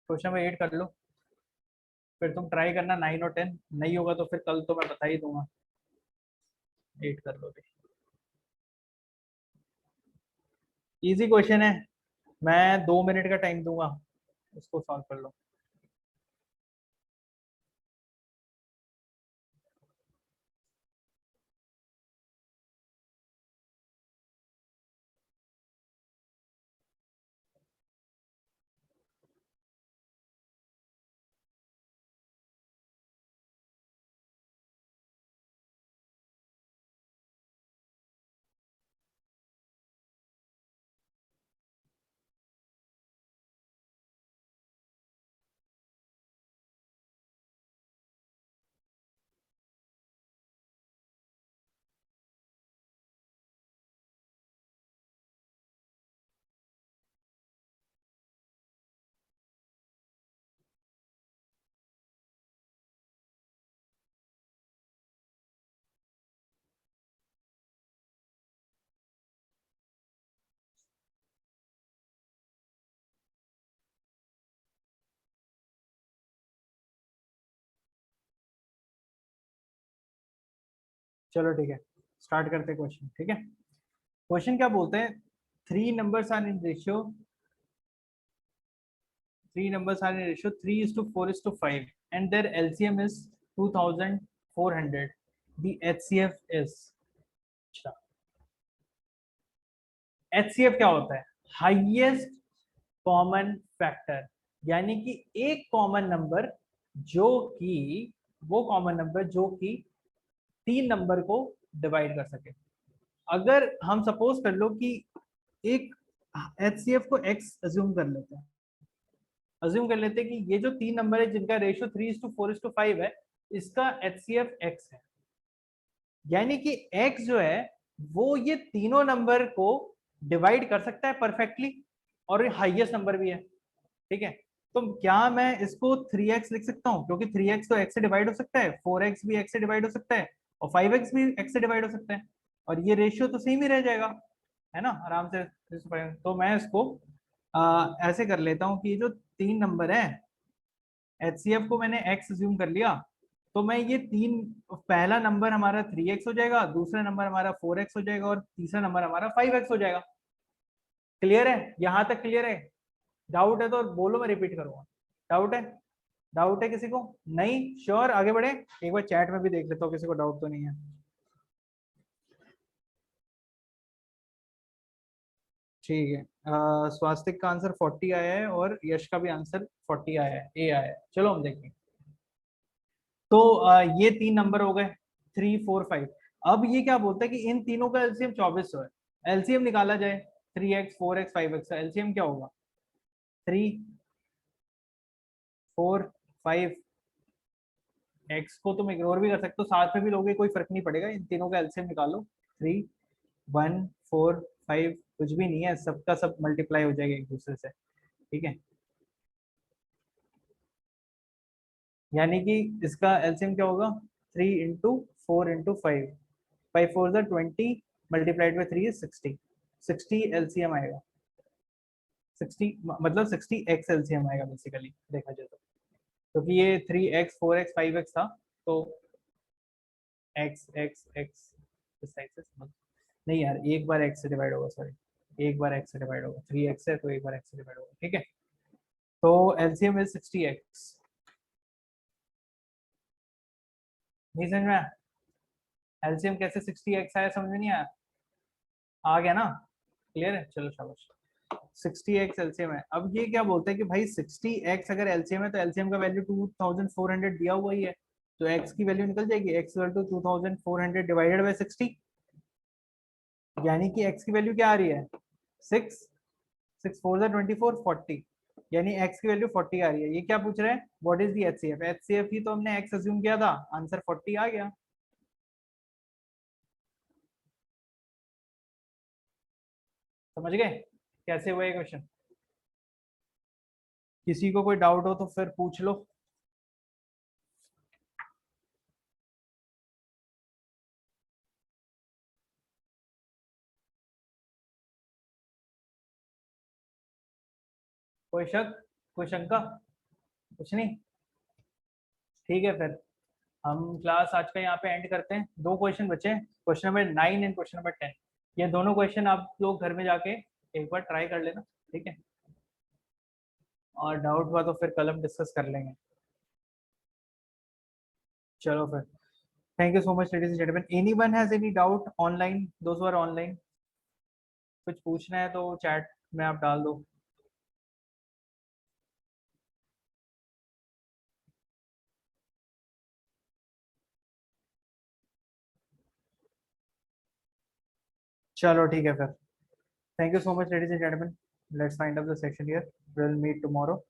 क्वेश्चन नंबर 8 कर लो, फिर तुम ट्राई करना 9 और 10, नहीं होगा तो फिर कल तो मैं बता ही दूंगा, 8 कर लो। इजी क्वेश्चन है, मैं 2 मिनट का टाइम दूंगा, उसको सॉल्व कर लो। चलो ठीक है, स्टार्ट करते क्वेश्चन। ठीक है, क्वेश्चन क्या बोलते हैं, three numbers are in ratio 3:4:5 and their LCM is 2400. The HCF is, अच्छा, HCF क्या होता है, हाईएस्ट कॉमन फैक्टर, यानी कि एक कॉमन नंबर जो कि वो कॉमन नंबर जो कि तीन नंबर को डिवाइड कर सके। अगर हम सपोज कर लो कि एक HCF को x अज्यूम कर लेते हैं, कि ये जो तीन नंबर है जिनका रेशियो 3:4:5 है, इसका HCF x है, यानी कि x जो है वो ये तीनों नंबर को डिवाइड कर सकता है परफेक्टली, और ये हाईएस्ट नंबर भी है। ठीक है, तो क्या मैं इसको 3x लिख सकता हूँ, क्योंकि 3x तो x से डिवाइड हो सकता है, 4x भी x से डिवाइड हो सकता है, और 5x भी x से डिवाइड हो सकता है, और ये रेशियो तो सेम ही रह जाएगा, है ना, आराम से। तो मैं इसको ऐसे कर लेता हूँ कि ये जो तीन नंबर है, HCF को मैंने x अज्यूम कर लिया, तो मैं ये तीन, पहला नंबर हमारा 3x हो जाएगा, दूसरा नंबर हमारा 4x हो जाएगा, और तीसरा नंबर हमारा 5x हो जाएगा। क्लियर है, यहां तक क्लियर है? डाउट है तो बोलो, मैं रिपीट करूंगा। डाउट है? डाउट है किसी को? नहीं श्योर, आगे बढ़े, एक बार चैट में भी देख लेता हूँ किसी को डाउट तो नहीं है। ठीक है, स्वास्तिक का आंसर 40 आया है और यश का भी आंसर 40 आया है, ए आया है। चलो हम देखें। तो ये तीन नंबर हो गए 3, 4, 5। अब ये क्या बोलता है कि इन तीनों का एलसीएम 2400 है, एलसीएम निकाला जाए। 3x 4x 5x का एलसीएम क्या होगा? 3, 4, 5, एक्स को तुम इग्नोर भी कर सकते हो, साथ में भी लोगे कोई फर्क नहीं पड़ेगा, इन तीनों का एलसीएम निकालो। 3, 1, 4, 5 कुछ भी नहीं है, सबका सब मल्टीप्लाई हो जाएगा एक दूसरे से। ठीक है, यानी कि इसका एलसीएम क्या होगा? 3 × 4 × 5, 5 4 = 20, मल्टीप्लाइड बाई 3 is 60। 60 एलसीएम आएगा, 60 मतलब 60x एलसीएम आएगा बेसिकली देखा जाए तो, क्योंकि ये 3x 4x 5x था, तो x x x इस साइड से समझ, नहीं यार, एक बार x से डिवाइड होगा, सॉरी, एक बार x से डिवाइड होगा, 3x है तो एक बार x से डिवाइड होगा। ठीक है, तो एलसीएम इज 60x। नहीं समझ में आया? एलसीएम कैसे 60x आया, समझ में नहीं आया? आ गया ना? क्लियर है, चलो शाबाश। 60x एलसीएम है। अब ये क्या बोलते हैं कि भाई 60x अगर एलसीएम है तो एलसीएम का वैल्यू 2400 दिया हुआ ही है, तो x की वैल्यू निकल जाएगी, x equal to 2400 divided by 60, यानी कि x की वैल्यू क्या आ रही है? 6, 6 4 = 24, 40, यानी x की वैल्यू 40 आ रही है। ये क्या पूछ रहे हैं, what is the HCF? HCF ही तो हमने x अज्यूम किया था, आंसर 40 आ गया। समझ गए कैसे हुआ ये क्वेश्चन? किसी को कोई डाउट हो तो फिर पूछ लो। कोई शक, कोई शंका? कुछ नहीं? ठीक है, फिर हम क्लास आज का यहाँ पे एंड करते हैं। दो क्वेश्चन बचे हैं, question number 9 and question number 10। ये दोनों क्वेश्चन आप लोग घर में जाके एक बार ट्राई कर लेना। ठीक है, और डाउट हुआ तो फिर कल हम डिस्कस कर लेंगे। चलो फिर, thank you so much ladies and gentleman. Anyone has any doubt online, those who are online, कुछ पूछना है तो चैट में आप डाल दो। चलो ठीक है फिर, thank you so much ladies and gentleman, let's find up the session here, will meet tomorrow.